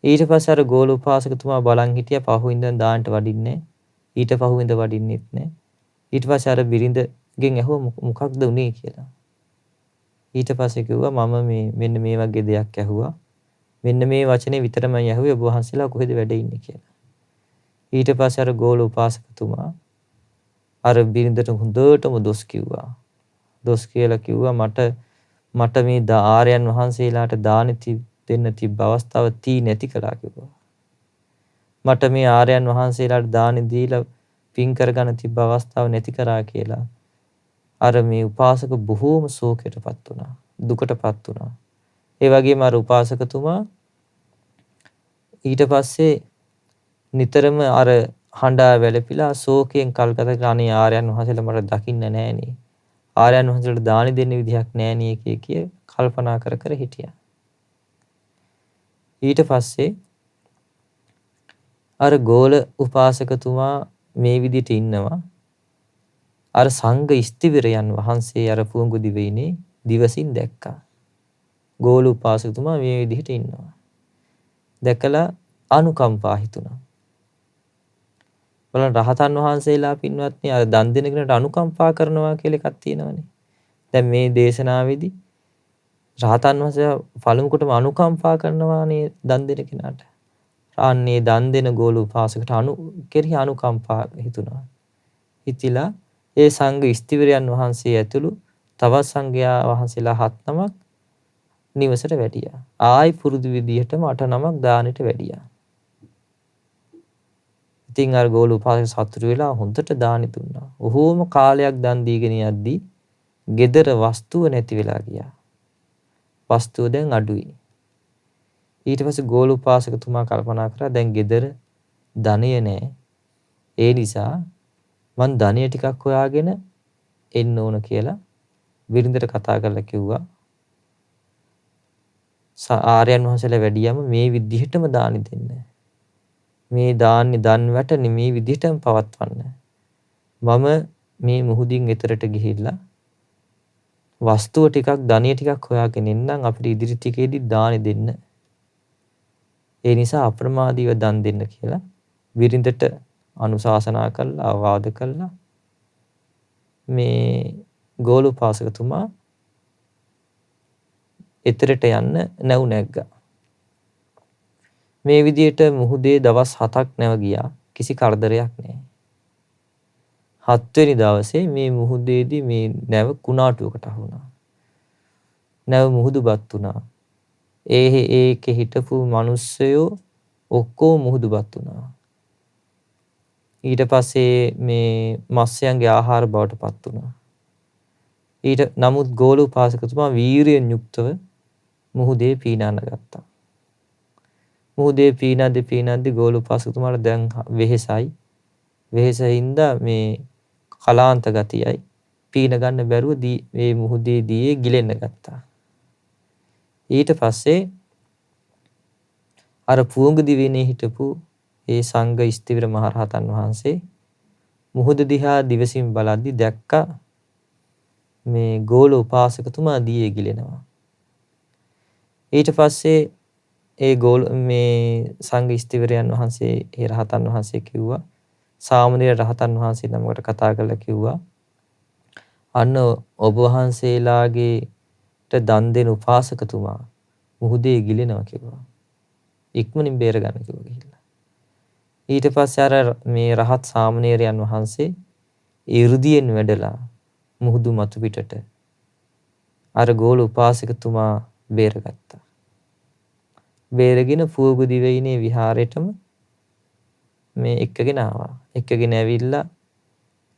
ඊට පස්සේ අර ගෝල උපාසකතුමා බලන් හිටියා පහුවෙනින්දන් දාන්නට වඩින්නේ. ඊට පහුවෙනින්ද වඩින්නෙත් නැහැ. ඊට පස්සේ අර බිරිඳගෙන් ඇහුවා මොකක්ද උනේ කියලා. ඊට පස්සේ කිව්වා මම මෙන්න මේ වගේ දෙයක් ඇහුවා. මෙන්න මේ වචනේ විතරමයි ඇහුවේ ඔබ වහන්සේලා කොහෙද වැඩ ඉන්නේ කියලා. ඊට පස්සේ අර ගෝල උපාසකතුමා අර බිරිඳට හොඳටම දොස් කිව්වා. දොස් කියලා කිව්වා මට මේ ආර්යයන් වහන්සේලාට දානි දෙන්න තිබ්බ අවස්ථාව තී නැති කළා කිව්වා. මට මේ ආර්යයන් වහන්සේලාට දානි දීලා පින් කරගන්න තිබ්බ අවස්ථාව නැති කරා කියලා අර මේ උපාසක බොහෝම ශෝකයටපත් වුණා. දුකටපත් වුණා. ඒ වගේම අර උපාසකතුමා ඊට පස්සේ නිතරම අර හඬා වැළපිලා ශෝකයෙන් කල්ගත කරලා අනේ ආර්යයන් වහන්සේලා මට දකින්න නෑනේ. ආර්යයන් වහන්සේලාට දානි දෙන්න විදිහක් නෑනේ කිය කල්පනා කර හිටියා. ඊට පස්සේ අර ගෝල උපාසකතුමා මේ විදිහට ඉන්නවා. අර සංඝ ස්ථවිරයන් වහන්සේ අර පුංගු දිවයිනේ දිවසින් දැක්කා. ගෝල උපාසකතුමා මේ විදිහට ඉන්නවා. දැකලා අනුකම්පා හිතුණා. බලන්න රහතන් වහන්සේලා පින්වත්නි අර දන් දෙන කෙනාට අනුකම්පා කරනවා කියලා එකක් තියෙනවනේ. දැන් මේ දේශනාවේදී රහතන් වහන්සේලා පළමු කොටම අනුකම්පා කරනවානේ දන් දෙන කෙනාට. අනේ දන් දෙන ගෝල උපාසකට කෙරෙහි අනුකම්පා හිතුණා. හිතිලා ඒ සංඝ ස්ථවිරයන් වහන්සේ ඇතුළු තවත් සංඝයා වහන්සේලා 7 නමක් නිවසට වැඩියා. ආයි පුරුදු විදිහටම 8 නමක් දානෙට වැඩියා. ඉතින් අර ගෝල උපාසක සතුටු වෙලා හොඳට දානි දුන්නා. ඔහොම කාලයක් දන් දීගෙන යද්දී ගෙදර වස්තුව නැති වෙලා ගියා. වස්තුව දැන් අඩුයි. ඊට පස්සේ ගෝල උපාසකතුමා කල්පනා කරා දැන් ගෙදර ධනය නැහැ. ඒ නිසා මං ධනය ටිකක් හොයාගෙන එන්න ඕන කියලා බිරිඳට කතා කරලා කිව්වා. ආර්යයන් වහන්සේලා වැඩියම මේ විදිහටම දානි දෙන්න. මේ දාන්නේ දන් වැටනේ මේ විදිහටම පවත්වන්න. මම මේ මුහුදින් එතරට ගිහිල්ලා වස්තුව ටිකක් ධනිය ටිකක් හොයාගෙන එන්නම් අපිට ඉදිරි ටිකේදී දානි දෙන්න. ඒ නිසා අප්‍රමාදීව දන් දෙන්න කියලා බිරිඳට අනුශාසනා කළා අවවාද කළා. මේ ගෝල උපාසකතුමා එතරට යන්න නැව් නැග්ගා. මේ විදියට මුහුදේ දවස් 7ක් නැව ගියා. කිසි කරදරයක් නැහැ. 7 වෙනි දවසේ මේ මුහුදේදී මේ නැව කුණාටුවකට අහු වුණා. නැව මුහුදුබත් වුණා. ඒකේ හිටපු මිනිස්සයෝ ඔක්කොම මුහුදුබත් වුණා. ඊට පස්සේ මේ මත්ස්‍යයන්ගේ ආහාර බවට පත් වුණා. නමුත් ගෝල උපාසකතුමා වීරියෙන් යුක්තව මුහුදේ පීනන්න ගත්තා. මුහුදේ පීනද්දි ගෝල උපාසකතුමාට දැන් වෙහෙසයි. වෙහෙසින්ද මේ කලාන්ත ගතියයි. පීන ගන්න බැරුව මේ මුහුදේ දියේ ගිලෙන්න ගත්තා. ඊට පස්සේ අර පුවඟ දිවයිනේ හිටපු ඒ සංඝ ස්ථවිර මහරහතන් වහන්සේ මුහුද දිහා දිවසින් බලද්දි දැක්කා මේ ගෝල උපාසකතුමා දියේ ගිලෙනවා. ඊට පස්සේ ඒ මේ සංඝ ස්ථවිරයන් වහන්සේ ඒ රහතන් වහන්සේ කිව්වා සාමණේර රහතන් වහන්සේ නමකට කතා කරලා කිව්වා අන්න ඔබ වහන්සේලාගේට දන් දෙන උපාසකතුමා මුහුදේ ගිලෙනවා කිව්වා. ඉක්මනින් බේර ගන්න කිව්වා ගිහිල්ලා. ඊට පස්සේ අර මේ රහත් සාමණේරයන් වහන්සේ 이르දියෙන් වැඩලා මුහුදු මතු පිටට අර ගෝල උපාසකතුමා බේරගත්තා. බේරගෙන පුවගු දිවයිනේ විහාරෙටම මේ එක්කගෙන ආවා. එක්කගෙන ඇවිල්ලා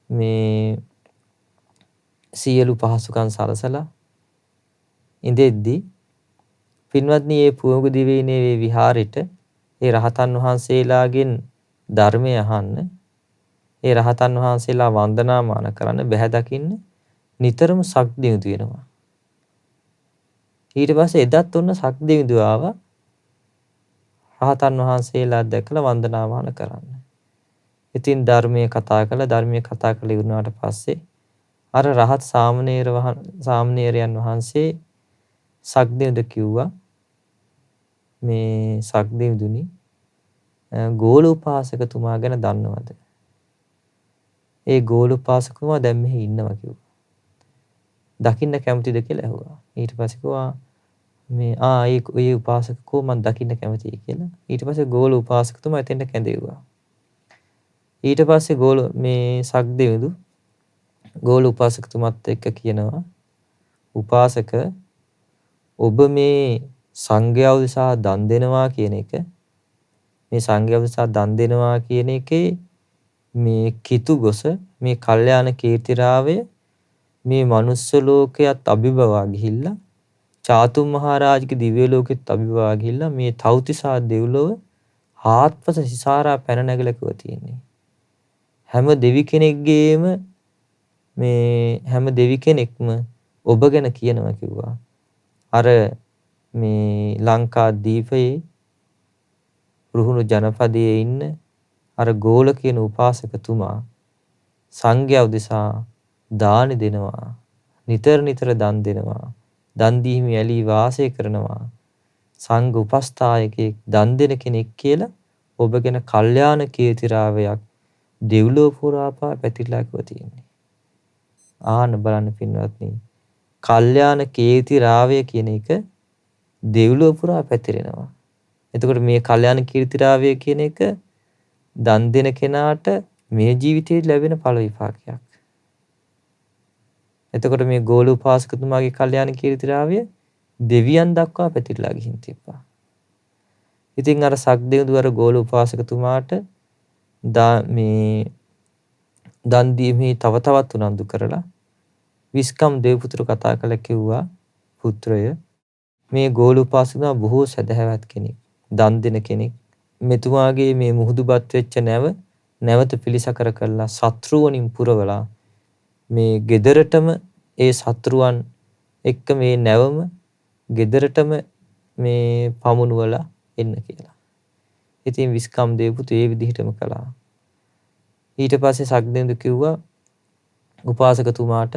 මේ සියලු පහසුකම් සලසලා ඉඳෙද්දි පින්වත්නි මේ පුවගු දිවයිනේ විහාරෙට ඒ රහතන් වහන්සේලාගෙන් ධර්මය අහන්න ඒ රහතන් වහන්සේලා වන්දනාමාන කරන්න බැහැ දකින්න නිතරම සක්දිවිඳු වෙනවා. ඊට පස්සේ එදත් ඔන්න සක්දිවිඳු ආවා රහතන් වහන්සේලා දැකලා වන්දනාමාන කරන්න. ඉතින් ධර්මයේ කතා කළ ඉවරනාට පස්සේ අර රහත් සාමණේරයන් වහන්සේ සක්දිවිඳු කිව්වා මේ සක්දිවිඳුනි ගෝල උපාසකතුමා ගැන දන්නවද? ඒ ගෝල උපාසකතුමා දැන් මෙහි ඉන්නවා කිව්වා. දකින්න කැමතිද කියලා ඇහුවා. ඊට පස්සේ කිව්වා මේ ඒ උපාසකකෝ මම දකින්න කැමතියි කියලා. ඊට පස්සේ ගෝල උපාසකතුමා එතෙන්ට කැඳෙව්වා. ඊට පස්සේ මේ සක්දිවිඳු ගෝල උපාසකතුමත් එක්ක කියනවා උපාසක ඔබ මේ සංඝයා උදෙසා දන් දෙනවා කියන එක මේ සංඝයා උදෙසා දන් දෙනවා කියන එකේ මේ කිතු ගොස මේ කල්යාණ කීර්තිරාවය මේ මනුස්ස ලෝකයට අභිබවා ගිහිල්ලා චාතුම් මහරජගේ දිව්‍ය ලෝකෙත් අභිබවා ගිහිල්ලා මේ තව්තිසා දෙව්ලොව ආත්පස සිසාරා පැන නැගලා කිව්වා තියෙන්නේ. හැම දෙවි කෙනෙක්ගේම මේ හැම දෙවි කෙනෙක්ම ඔබ ගැන කියනවා කිව්වා. අර මේ ලංකා දීපයේ රුහුණු ජනපදයේ ඉන්න අර ගෝල කියන උපාසකතුමා සංඝයා උදෙසා දාන දෙනවා. නිතර දන් දෙනවා. දන් දීමේ ඇලී වාසය කරනවා. සංඝ උපස්ථායකෙක් දන් දෙන කෙනෙක් කියලා ඔබ ගැන කල්යාණ කීර්තිරාවයක් දෙව්ලොව පුරා පැතිරලා කිව්වා තියෙන්නේ. ආන්න බලන්න පින්වත්නි. කල්යාණ කීර්තිරාවය කියන එක දෙව්ලොව පුරා පැතිරෙනවා. එතකොට මේ කල්යාණ කීර්තිරාවය කියන එක දන් දෙන කෙනාට මේ ජීවිතේ ලැබෙන ඵල විපාකයක්. එතකොට මේ ගෝල උපාසකතුමාගේ කල්යාණ කීර්තිරාවය දෙවියන් දක්වා පැතිරලා ගිහින් තිබ්බා. ඉතින් අර සක්දෙවිඳු අර ගෝල උපාසකතුමාට මේ දන් දීමේ තව තවත් උනන්දු කරලා විස්කම් දේවපුත්‍ර කතා කළ කිව්වා පුත්‍රය මේ ගෝල උපාසකතුමා බොහෝ සදහැවත් කෙනෙක් දන් දෙන කෙනෙක් මෙතුමාගේ මේ මුහුදුබත් වෙච්ච නැවත පිළිසකර කළා සත්‍රුවනින් පුරවලා මේ ගෙදරටම ඒ සත්‍රුවන් එක්ක මේ නැවම ගෙදරටම මේ පමුණුවලා එන්න කියලා. ඉතින් විස්කම් දේවපුතු ඒ විදිහටම කළා. ඊට පස්සේ සක්දෙවිඳු කිව්වා උපාසකතුමාට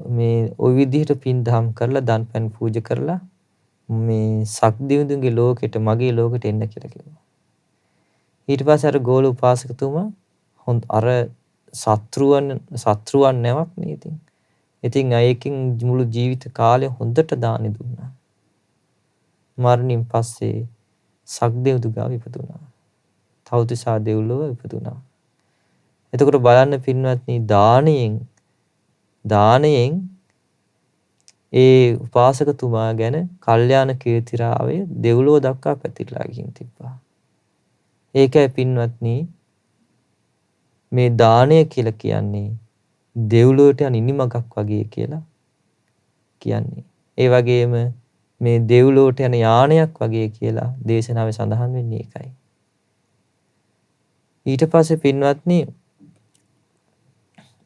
මේ ওই විදිහට පින් දහම් කරලා දන් පැන් පූජා කරලා මේ සක්දෙවිඳුගේ ලෝකෙට මගේ ලෝකෙට එන්න කියලා කිව්වා. ඊට පස්සේ අර ගෝල උපාසකතුමා අර සත්‍රුවන් නැවක් නේ ඉතින්. ඉතින් අයකින් මුළු ජීවිත කාලය හොඳට දානි දුන්නා. මරණින් පස්සේ සක්දෙවිඳු ගාව ඉපදුනා. තව්තිසා දෙව්ලොව ඉපදුනා. එතකොට බලන්න පින්වත්නි දානයෙන් ඒ උපාසකතුමා ගැන කල්යාණ කීර්තිරාවය දෙව්ලොව දක්වා පැතිරලා ගිහින් තිබ්බා. ඒකයි පින්වත්නි මේ දානය කියලා කියන්නේ දෙව්ලොවට යන ඉනිමගක් වගේ කියලා කියන්නේ. ඒ වගේම මේ දෙව්ලොවට යන යානයක් වගේ කියලා දේශනාවේ සඳහන් වෙන්නේ ඒකයි. ඊට පස්සේ පින්වත්නි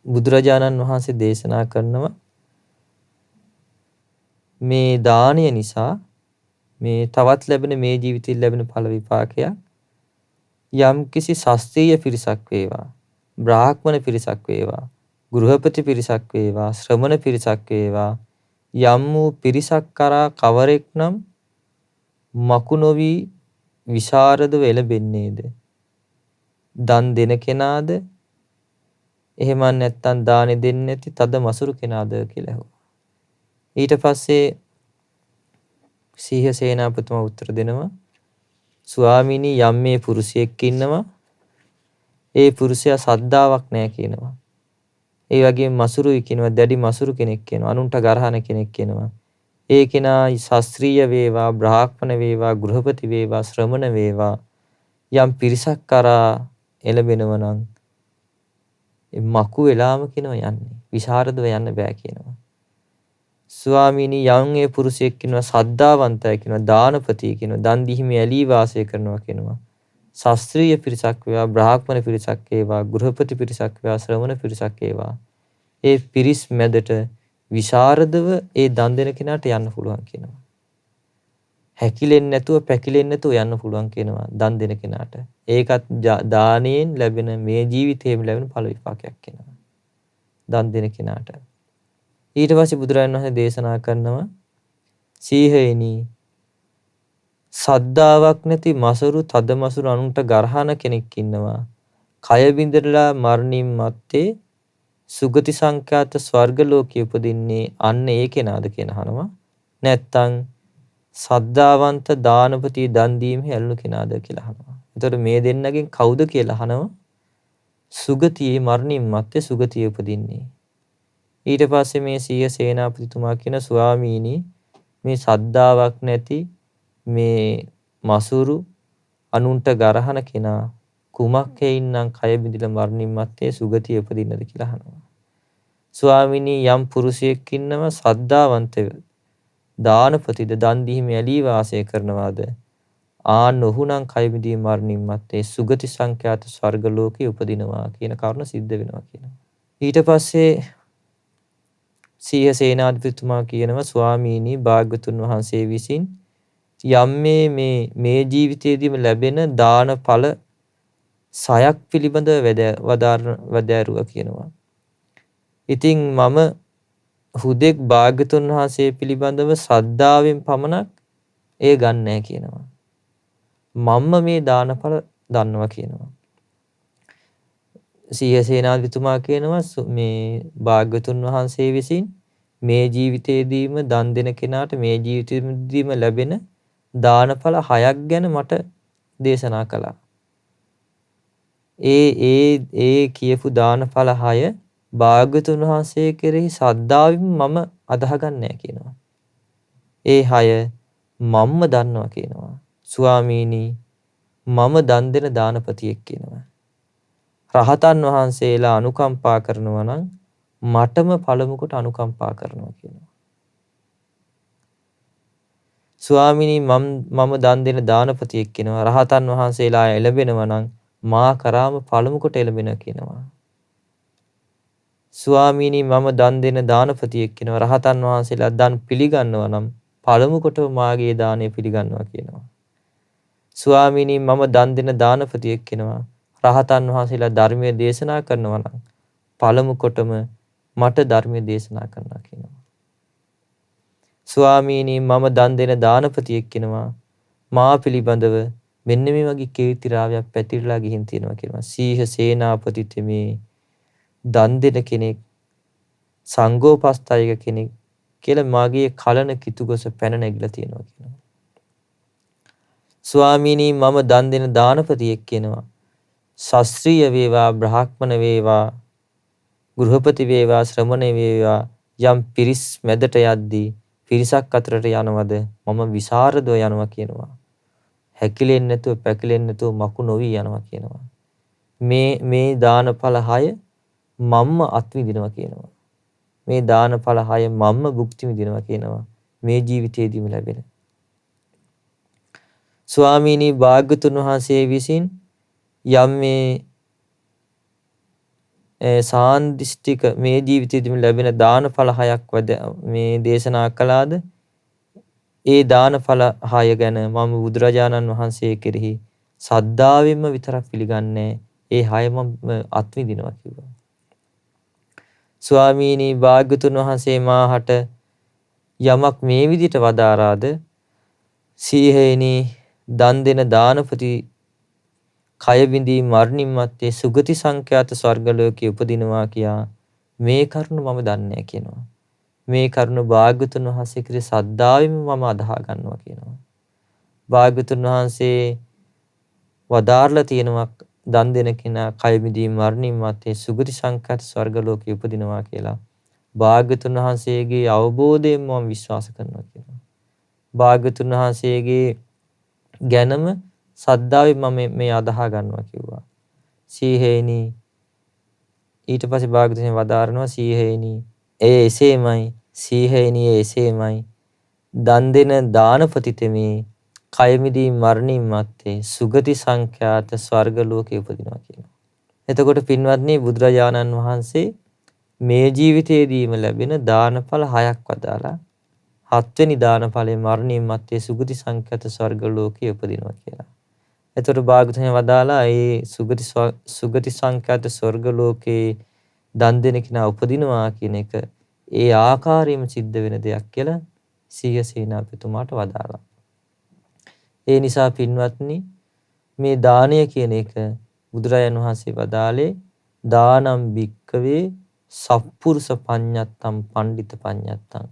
බුදුරජාණන් වහන්සේ දේශනා කරනවා මේ දානය නිසා මේ තවත් ලැබෙන මේ ජීවිතේ ලැබෙන ඵල විපාකයක් යම් කිසි ශාස්ත්‍රීය පිරිසක් වේවා, බ්‍රාහ්මණ පිරිසක් වේවා, ගෘහපති පිරිසක් වේවා, ශ්‍රමණ පිරිසක් වේවා, යම් වූ පිරිසක් කරා කවරෙක් නම් මකු නොවි විශාරදව එළඹෙන්නේද? දන් දෙන කෙනාද? එහෙම නැත්නම් දානෙ දෙන්නේ නැති තද මසුරු කෙනාද කියලා ඇහුවා. ඊට පස්සේ සීහ සේනාපතිතුමා උත්තර දෙනවා, ස්වාමීනි යම් මේ පුරුෂයෙක් ඉන්නවා, ඒ පුරුෂයා සද්ධාාවක් නැහැ කියනවා. ඒ වගේම මසුරුයි කියනවා, දැඩි මසුරු කෙනෙක් කියනවා, අනුන්ට ගරහන කෙනෙක් කියනවා. ඒ කෙනා ශාස්ත්‍රීය වේවා, බ්‍රාහ්මණ වේවා, ගෘහපති වේවා, ශ්‍රමණ වේවා යම් පිරිසක් කරා එළඹෙනවා නම් මකු වෙලාම කියනවා යන්නේ. විශාරදව යන්න බෑ කියනවා. ස්වාමීනි යම් ඒ පුරුෂයෙක් කියනවා සද්ධාවන්තයි කියනවා, දානපති කියනවා, දන් දීීමේ ඇලී වාසය කරනවා කියනවා. ශාස්ත්‍රීය පිරිසක් වේවා, බ්‍රාහ්මණ පිරිසක් වේවා, ගෘහපති පිරිසක් වේවා, ශ්‍රමණ පිරිසක් වේවා. ඒ පිරිස් මැදට විශාරදව ඒ දන් දෙන කෙනාට යන්න පුළුවන් කියනවා. හැකිලෙන්නේ නැතුව පැකිලෙන්නේ නැතුව යන්න පුළුවන් කියනවා දන් දෙන කෙනාට. ඒකත් දානයෙන් ලැබෙන මේ ජීවිතේම ලැබෙන ඵල විපාකයක් කියනවා. දන් දෙන කෙනාට. ඊට පස්සේ බුදුරජාණන් වහන්සේ දේශනා කරනවා සීහේනි සද්ධාාවක් නැති මසුරු තද මසුරු අනුන්ට ගරහන කෙනෙක් ඉන්නවා. කය බිඳලා මරණින් මත්තේ සුගති සංඛ්‍යාත ස්වර්ග ලෝකයේ උපදින්නේ අන්න ඒ කෙනාද කියන අහනවා. නැත්තම් සද්ධාවන්ත දානපති දන් දීමේ ඇලුණු කෙනාද කියලා අහනවා. එතකොට මේ දෙන්නගෙන් කවුද කියලා අහනවා. සුගතියේ මරණින් මත්තේ සුගතියේ උපදින්නේ. ඊට පස්සේ මේ සීය සේනාපතිතුමා කියන ස්වාමීනි මේ සද්ධාාවක් නැති මේ මසුරු අනුන්ට ගරහන කෙනා කුමක් හේින්නම් කය බිඳිලා මරණින් මත්තේ සුගතිය උපදින්නද කියලා අහනවා. ස්වාමීනි යම් පුරුෂයෙක් ඉන්නවා සද්ධාවන්ත දානපතිද දන් දීීමේ ඇලී වාසය කරනවාද නොහුනම් කය බිඳී මරණින් මත්තේ සුගති සංඛ්‍යාත ස්වර්ග ලෝකේ උපදිනවා කියන කරුණ සිද්ධ වෙනවා කියනවා. ඊට පස්සේ සීහ සේනාධිපතිතුමා කියනවා ස්වාමීනි භාග්‍යතුන් වහන්සේ විසින් යම් මේ ජීවිතයේදීම ලැබෙන දාන ඵල 6ක් පිළිබඳව වදාරුවා කියනවා. ඉතින් මම හුදෙක් භාග්‍යතුන් වහන්සේ පිළිබඳව ශ්‍රද්ධාවෙන් පමණක් ඒ ගන්නෑ කියනවා. මම්ම මේ දානඵල දන්නවා කියනවා. සීහ සේනාධිපතිතුමා කියනවා මේ භාග්‍යතුන් වහන්සේ විසින් මේ ජීවිතයේදීම දන් දෙන කෙනාට මේ ජීවිතයේදීම ලැබෙන දානඵල 6ක් ගැන මට දේශනා කළා. ඒ කියපු දානඵල 6 භාග්‍යතුන් වහන්සේ කෙරෙහි ශ්‍රද්ධාවෙන් මම අදහගන්නේ කියනවා. ඒ 6 මම්ම දන්නවා කියනවා. ස්වාමීනි මම දන් දෙන දානපතියෙක් කියනවා. රහතන් වහන්සේලා අනුකම්පා කරනවා නම් මටම පළමු කොට අනුකම්පා කරනවා කියනවා. ස්වාමීනි මම දන් දෙන දානපතියෙක් කියනවා. රහතන් වහන්සේලා එළඹෙනවා නම් මා කරාම පළමු කොට එළඹෙනවා කියනවා. ස්වාමීනි මම දන් දෙන දානපතියෙක් කියනවා. රහතන් වහන්සේලා දන් පිළිගන්නවා නම් පළමු කොට මාගේ දාණය පිළිගන්නවා කියනවා. ස්වාමීනි මම දන් දෙන දානපතියෙක් කියනවා. රහතන් වහන්සේලා ධර්මයේ දේශනා කරනවා නම් පළමු කොටම මට ධර්මයේ දේශනා කරනවා කියනවා. ස්වාමීනි මම දන් දෙන දානපතියෙක් කියනවා. මා පිළිබඳව මෙන්න මේ වගේ කීර්තිරාවයක් පැතිරලා ගිහින් තියෙනවා කියනවා. සීහ සේනාපතිතුමේ දන් දෙන කෙනෙක් සංඝෝපස්ථායක කෙනෙක් කියලා මාගේ කලන කිතුගොස පැන නැගිලා තියෙනවා කියනවා. ස්වාමීනි මම දන් දෙන දානපතියෙක් කියනවා. ශාස්ත්‍රීය වේවා, බ්‍රාහ්මණ වේවා, ගෘහපති වේවා, ශ්‍රමණ වේවා යම් පිරිස් මැදට යද්දී පිරිසක් අතරට යනවද මම විසරදව යනවා කියනවා. හැකිලෙන්නේ නැතුව පැකිලෙන්නේ නැතුව මකු නොවි යනවා කියනවා. මේ දානඵල 6 මම්ම අත්විඳිනවා කියනවා. මේ දානඵල 6 මම්ම භුක්ති විඳිනවා කියනවා. මේ ජීවිතයේදීම ලැබෙන. ස්වාමීනි භාග්‍යතුන් වහන්සේ විසින් යම් මේ සාන්දිෂ්ඨික මේ ජීවිතයේදීම ලැබෙන දානඵල 6ක් මේ දේශනා කළාද ඒ දානඵල 6 ගැන මම බුදුරජාණන් වහන්සේ කෙරෙහි සද්ධාවෙන්ම විතරක් පිළිගන්නේ ඒ 6 මම අත්විඳිනවා කිව්වා. ස්වාමීනි භාග්‍යතුන් වහන්සේ මාහට යමක් මේ විදිහට වදාරාද සීහේනි දන් දෙන දානපති කය බිඳී මරණින් මත්තේ සුගති සංඛ්‍යාත ස්වර්ග ලෝකයේ උපදිනවා කියා මේ කරුණ මම දන්නේ කියනවා. මේ කරුණ භාග්‍යතුන් වහන්සේ කෙරේ සද්ධාවෙන් මම අදහා ගන්නවා කියනවා. භාග්‍යතුන් වහන්සේ වදාarලා තියෙනවා දන් දෙන කෙනා කය බිඳී මරණින් මත්තේ සුගති සංඛ්‍යාත ස්වර්ග ලෝකයේ උපදිනවා කියලා. භාග්‍යතුන් වහන්සේගේ අවබෝධයෙන් මම විශ්වාස කරනවා කියනවා. භාග්‍යතුන් වහන්සේගේ ගැනම සද්ධාවෙන් මම මේ අදහා ගන්නවා කිව්වා. සීහේනි ඊට පස්සේ භාග්‍යතුන් වදාරනවා සීහේනි ඒ එසේමයි සීහේනි ඒ එසේමයි දන් දෙන දානපතිතෙමේ කය මිදී මරණින් මත්තේ සුගති සංඛ්‍යාත ස්වර්ග ලෝකේ උපදිනවා කියනවා. එතකොට පින්වත්නි බුදුරජාණන් වහන්සේ මේ ජීවිතයේදීම ලැබෙන දානඵල 6ක් වදාලා 7 වෙනි දානඵලයේ මරණින් මත්තේ සුගති සංඛ්‍යාත ස්වර්ග ලෝකේ උපදිනවා කියලා. එතකොට භාග්‍යවතුන් වදාලා ඒ සුගති සංඛ්‍යාත ස්වර්ග ලෝකේ දන් දෙන කෙනා උපදිනවා කියන එක ඒ ආකාරයෙන්ම සිද්ධ වෙන දෙයක් කියලා සීය සේනාපතිතුමාට වදාළා. ඒ නිසා පින්වත්නි මේ දානය කියන එක බුදුරජාණන් වහන්සේ වදාළේ දානම් භික්කවේ සප්පුරුෂ පඤ්ඤත්තම් පණ්ඩිත පඤ්ඤත්තම්.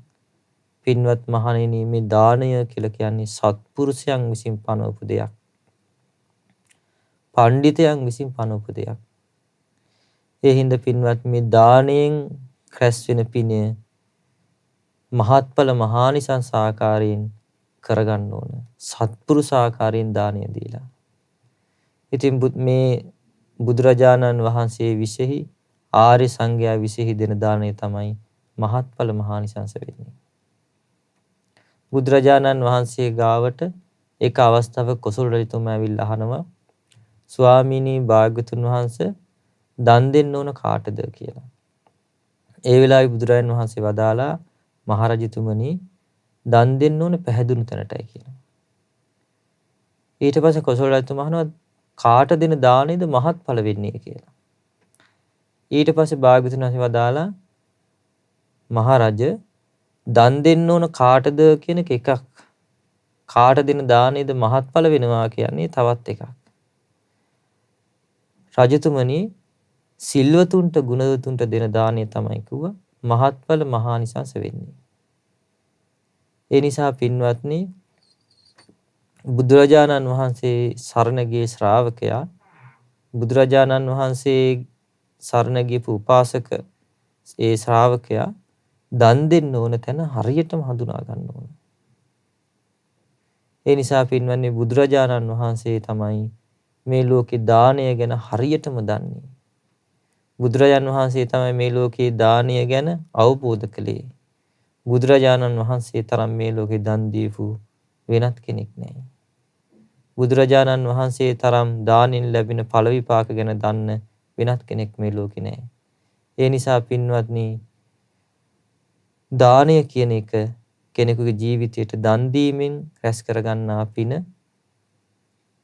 පින්වත් මහණෙනි මේ දානය කියලා කියන්නේ සත්පුරුෂයන් විසින් පනවපු දෙයක්. පණ්ඩිතයන් විසින් පනවපු දෙයක්. ඒ හින්දා පින්වත් මේ දාණයෙන් රැස් වෙන පින මහත්ඵල මහානිසංස ආකාරයෙන් කරගන්න ඕන. සත්පුරුෂ ආකාරයෙන් දානය දීලා. ඉතින් මේ බුදුරජාණන් වහන්සේ විශේෂයි ආර්ය සංඝයා විශේෂයි දෙන දාණය තමයි මහත්ඵල මහානිසංස වෙන්නේ. බුදුරජාණන් වහන්සේ ගාවට එක අවස්ථාවක කොසල් රජතුමා ඇවිල්ලා අහනවා ස්වාමීනි භාග්‍යතුන් වහන්සේ දන් දෙන්න ඕන කාටද කියලා. ඒ වෙලාවේ බුදුරජාණන් වහන්සේ වදාලා මහරජතුමනි දන් දෙන්න ඕන පැහැදුණු තැනටයි කියලා. ඊට පස්සේ කොසල් රජතුමා අහනවා කාට දෙන දාණයද මහත්ඵල වෙන්නේ කියලා. ඊට පස්සේ භාග්‍යවතුන් වහන්සේ වදාලා මහරජ දන් දෙන්න ඕන කාටද කියන එකක්. කාට දෙන දාණයද මහත්ඵල වෙනවා කියන්නේ තවත් එකක්. රජතුමනි සිල්වතුන්ට ගුණවතුන්ට දෙන දාණය තමයි කිව්වා මහත්ඵල මහානිසංස වෙන්නේ. ඒ නිසා පින්වත්නි බුදුරජාණන් වහන්සේ සරණ ගිය ශ්‍රාවකයා බුදුරජාණන් වහන්සේ සරණ ගියපු උපාසක ඒ ශ්‍රාවකයා දන් දෙන්න ඕන තැන හරියටම හඳුනා ගන්න ඕන. ඒ නිසා පින්වත්නි බුදුරජාණන් වහන්සේ තමයි මේ ලෝකේ දානය ගැන හරියටම දන්නේ. බුදුරජාණන් වහන්සේ තමයි මේ ලෝකේ දානය ගැන අවබෝධ කළේ. බුදුරජාණන් වහන්සේ තරම් මේ ලෝකේ දන් දීපු වෙනත් කෙනෙක් නැහැ. බුදුරජාණන් වහන්සේ තරම් දානින් ලැබෙන ඵල විපාක ගැන දන්න වෙනත් කෙනෙක් මේ ලෝකේ නැහැ. ඒ නිසා පින්වත්නි දානය කියන එක කෙනෙකුගේ ජීවිතයට දන් දීමෙන් රැස් කරගන්නා පින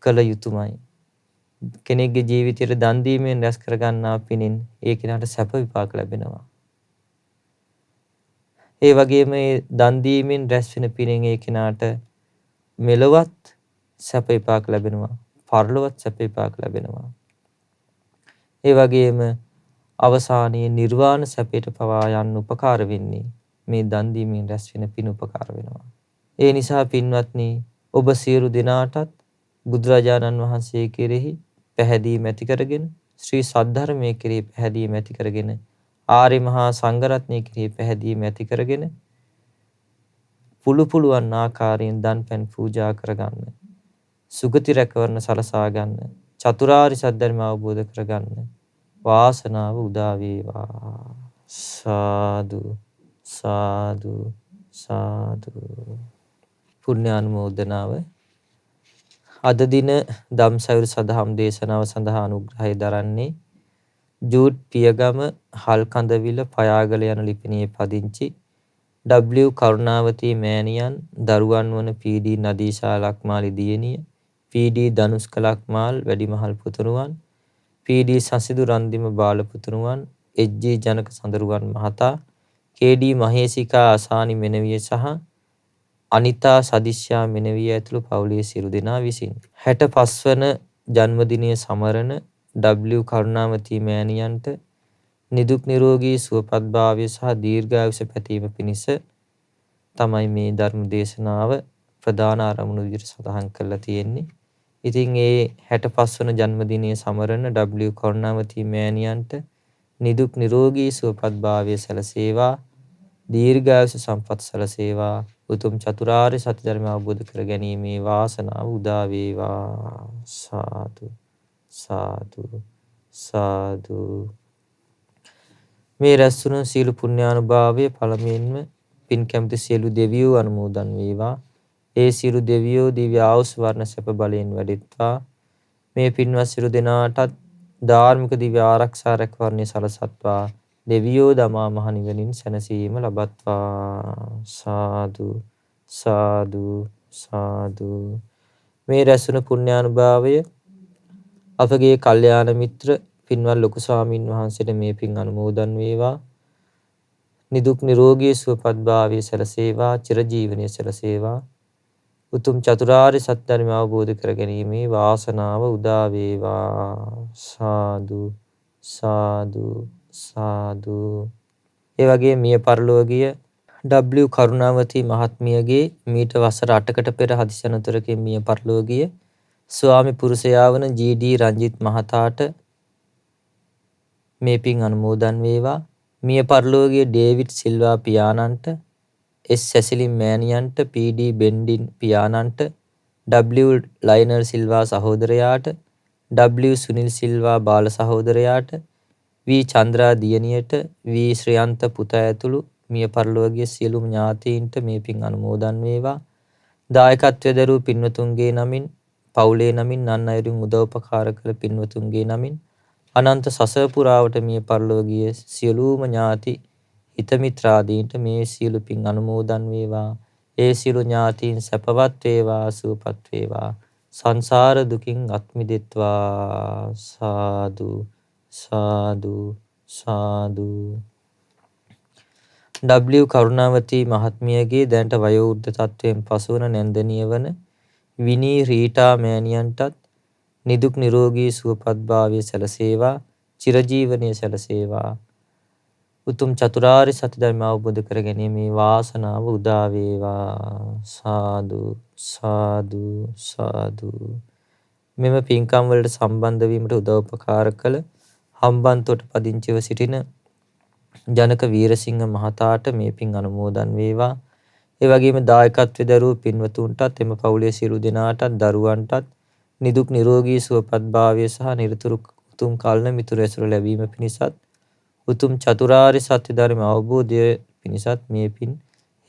කළ යුතුයමයි. කෙනෙක්ගේ ජීවිතයට දන් දීමෙන් රැස් කරගන්නා පිනෙන් ඒ කෙනාට සැප විපාක ලැබෙනවා. ඒ වගේම මේ දන් දීමෙන් රැස් වෙන පිනෙන් ඒ කෙනාට මෙලොවත් සැප විපාක ලැබෙනවා. පරලොවත් සැප විපාක ලැබෙනවා. ඒ වගේම අවසානයේ නිර්වාණ සැපයට පවා යන්න උපකාර වෙන්නේ මේ දන් දීමෙන් රැස් වෙන පින උපකාර වෙනවා. ඒ නිසා පින්වත්නි ඔබ සියලු දෙනාටත් බුදුරජාණන් වහන්සේ කෙරෙහි පැහැදීම ඇති කරගෙන ශ්‍රී සද්ධර්මයේ කෙරෙහි පැහැදීම ඇති කරගෙන ආර්ය මහා සංඝරත්නයේ කෙරෙහි පැහැදීම ඇති කරගෙන පුළුවන් ආකාරයෙන් දන් පැන් පූජා කරගන්න. සුගති රැකවරණ සලසා ගන්න. චතුරාර්ය සත්‍ය ධර්ම අවබෝධ කරගන්න. වාසනාව උදා වේවා. සාදු සාදු සාදු. පුණ්‍ය අනුමෝදනාව. අද දින ධම්සයුරු සදහම් දේශනාව සඳහා අනුග්‍රහය දරන්නේ ජූට් පියගම හල්කඳවිල පයාගල යන ලිපිණියේ පදිංචි W කරුණාවතී මෑණියන් දරුවන් වන PD නදීෂා ලක්මාලි දියණිය, PD ධනුෂ්ක ලක්මාල් වැඩිමහල් පුතුණුවන්, PD සසිදු රන්දිම බාල පුතුණුවන්, HG ජනක සඳරුවන් මහතා, KD මහේසිකා අසානි මෙනවිය සහ අනිතා සදිශ්‍යා මෙනවිය ඇතුළු පවුලේ සියලු දෙනා විසින් 65 වන ජන්මදිනය සමරන W කරුණාවතී මෑණියන්ට නිදුක් නිරෝගී සුවපත්භාවය සහ දීර්ඝායුෂ පැතීම පිණිස තමයි මේ ධර්ම දේශනාව ප්‍රධාන අරමුණු විදිහට සටහන් කරලා තියෙන්නේ. ඉතින් ඒ 65 වන ජන්මදිනය සමරන W කරුණාවතී මෑණියන්ට නිදුක් නිරෝගී සුවපත්භාවය සැලසේවා, දීර්ඝායුෂ සම්පත් සැලසේවා, උතුම් චතුරාර්ය සත්‍ය ධර්ම අවබෝධ කර ගැනීමේ වාසනාව උදා වේවා. සාදු සාදු සාදු. මේ රැස්වුණු සීල පුණ්‍යානුභාවය පළමුවෙන්ම පින් කැමති සියලු දෙවියෝ අනුමෝදන් වේවා. ඒ සියලු දෙවියෝ දිව්‍ය ආයුෂ වර්ණ සැප බලයෙන් වැඩෙත්වා. මේ පින්වත් සියලු දෙනාටත් ධාර්මික දිව්‍ය ආරක්ෂා රැකවරණය සලසත්වා. දෙවියෝ දමා මහ නිවනින් සැනසීම ලබත්වා. සාදු සාදු සාදු. මේ රැස්වුණු පුණ්‍යානුභාවය අපගේ කල්යාණ මිත්‍ර පින්වත් ලොකු ස්වාමින් වහන්සේට මේ පින් අනුමෝදන් වේවා. නිදුක් නිරෝගී සුවපත්භාවය සැලසේවා, චිරජීවනයේ සැලසේවා. උතුම් චතුරාර්ය සත්‍ය ධර්ම අවබෝධ කර ගැනීමේ වාසනාව උදා වේවා. සාදු සාදු සාදු. ඒ වගේ මිය පරලෝකීය W කරුණාවතී මහත්මියගේ මීට වසර 8කට පෙර හදිසි අනතුරකින් මිය පරලෝකීය ස්වාමි පුරුෂයා වන GD රංජිත් මහතාට මේ පින් අනුමෝදන් වේවා. මිය පරලෝකීය ඩේවිඩ් සිල්වා පියාණන්ට, S සැසිලින් මෑණියන්ට, PD බෙන්ඩින් පියාණන්ට, W ලයිනර් සිල්වා සහෝදරයාට, W සුනිල් සිල්වා බාල සහෝදරයාට, V චන්ද්‍රා දියණියට, V ශ්‍රියන්ත පුතා ඇතුළු මිය පරලෝකීය සියලුම ඥාතීන්ට මේ පින් අනුමෝදන් වේවා. දායකත්වයේ දරූ පින්වතුන්ගේ නමින්, පවුලේ නමින්, අන් අයුරින් උදව්පකාර කළ පින්වතුන්ගේ නමින් අනන්ත සසර පුරාවට මිය පරලෝකීය සියලුම ඥාති හිත මිත්‍රාදීන්ට මේ සියලු පින් අනුමෝදන් වේවා. ඒ සියලු ඥාතීන් සැපවත් වේවා, සුවපත් වේවා, සංසාර දුකින් අත් මිදෙත්වා. සාදු සාදු සාදු. W කරුණාවතී මහත්මියගේ දැනට වයෝවෘද්ධ තත්වයෙන් පසුවන නැන්දනිය වන විනී රීටා මෑණියන්ටත් නිදුක් නිරෝගී සුවපත්භාවය සැලසේවා, චිරජීවනයේ සැලසේවා. උතුම් චතුරාර්ය සත්‍ය ධර්ම අවබෝධ කර ගැනීමේ වාසනාව උදා වේවා. සාදු සාදු සාදු. මෙම පින්කම් වලට සම්බන්ධ වීමට උදව්පකාර කළ හම්බන්තොට පදිංචිව සිටින ජනක වීරසිංහ මහතාට මේ පින් අනුමෝදන් වේවා. ඒ වගේම දායකත්වයේ දරූ පින්වතුන්ටත් එම පවුලේ සියලු දෙනාටත් දරුවන්ටත් නිදුක් නිරෝගී සුවපත්භාවය සහ නිරතුරු උතුම් කල්න මිතුරු ඇසුර ලැබීම පිණිසත් උතුම් චතුරාර්ය සත්‍ය ධර්ම අවබෝධය පිණිසත් මේ පින්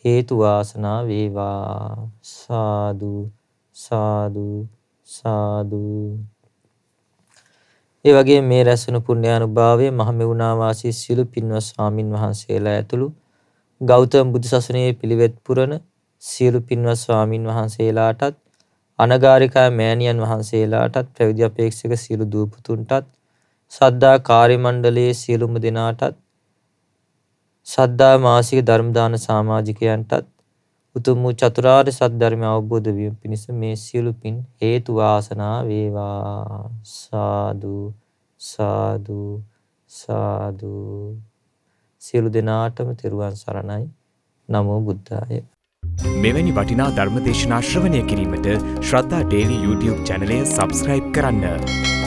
හේතු වාසනා වේවා. සාදු සාදු සාදු. ඒ වගේ මේ රැස්වුණු පුණ්‍යානුභාවය මහමෙවුනා වාසී සියලු පින්වත් ස්වාමින් වහන්සේලා ඇතුළු ගෞතම බුදු සසුනේ පිළිවෙත් පුරන සියලු පින්වත් ස්වාමින් වහන්සේලාටත්, අනගාരികා මෑණියන් වහන්සේලාටත්, පැවිදි අපේක්ෂක සියලු දූපුතුන්ටත්, සද්ධා කාර්ය මණ්ඩලයේ සියලුම දෙනාටත්, සද්ධා මාසික ධර්ම දාන සමාජිකයන්ටත් උතුම් වූ චතුරාර්ය සත්‍ය ධර්ම අවබෝධ වීම පිණිස මේ සියලු පින් හේතු වාසනා වේවා. සාදු සාදු සාදු. සියලු දෙනාටම තෙරුවන් සරණයි. නමෝ බුද්ධාය. මෙවැනි වටිනා ධර්ම දේශනා ශ්‍රවණය කිරීමට ශ්‍රද්ධා ඩේලි YouTube චැනලය සබ්ස්ක්‍රයිබ් කරන්න.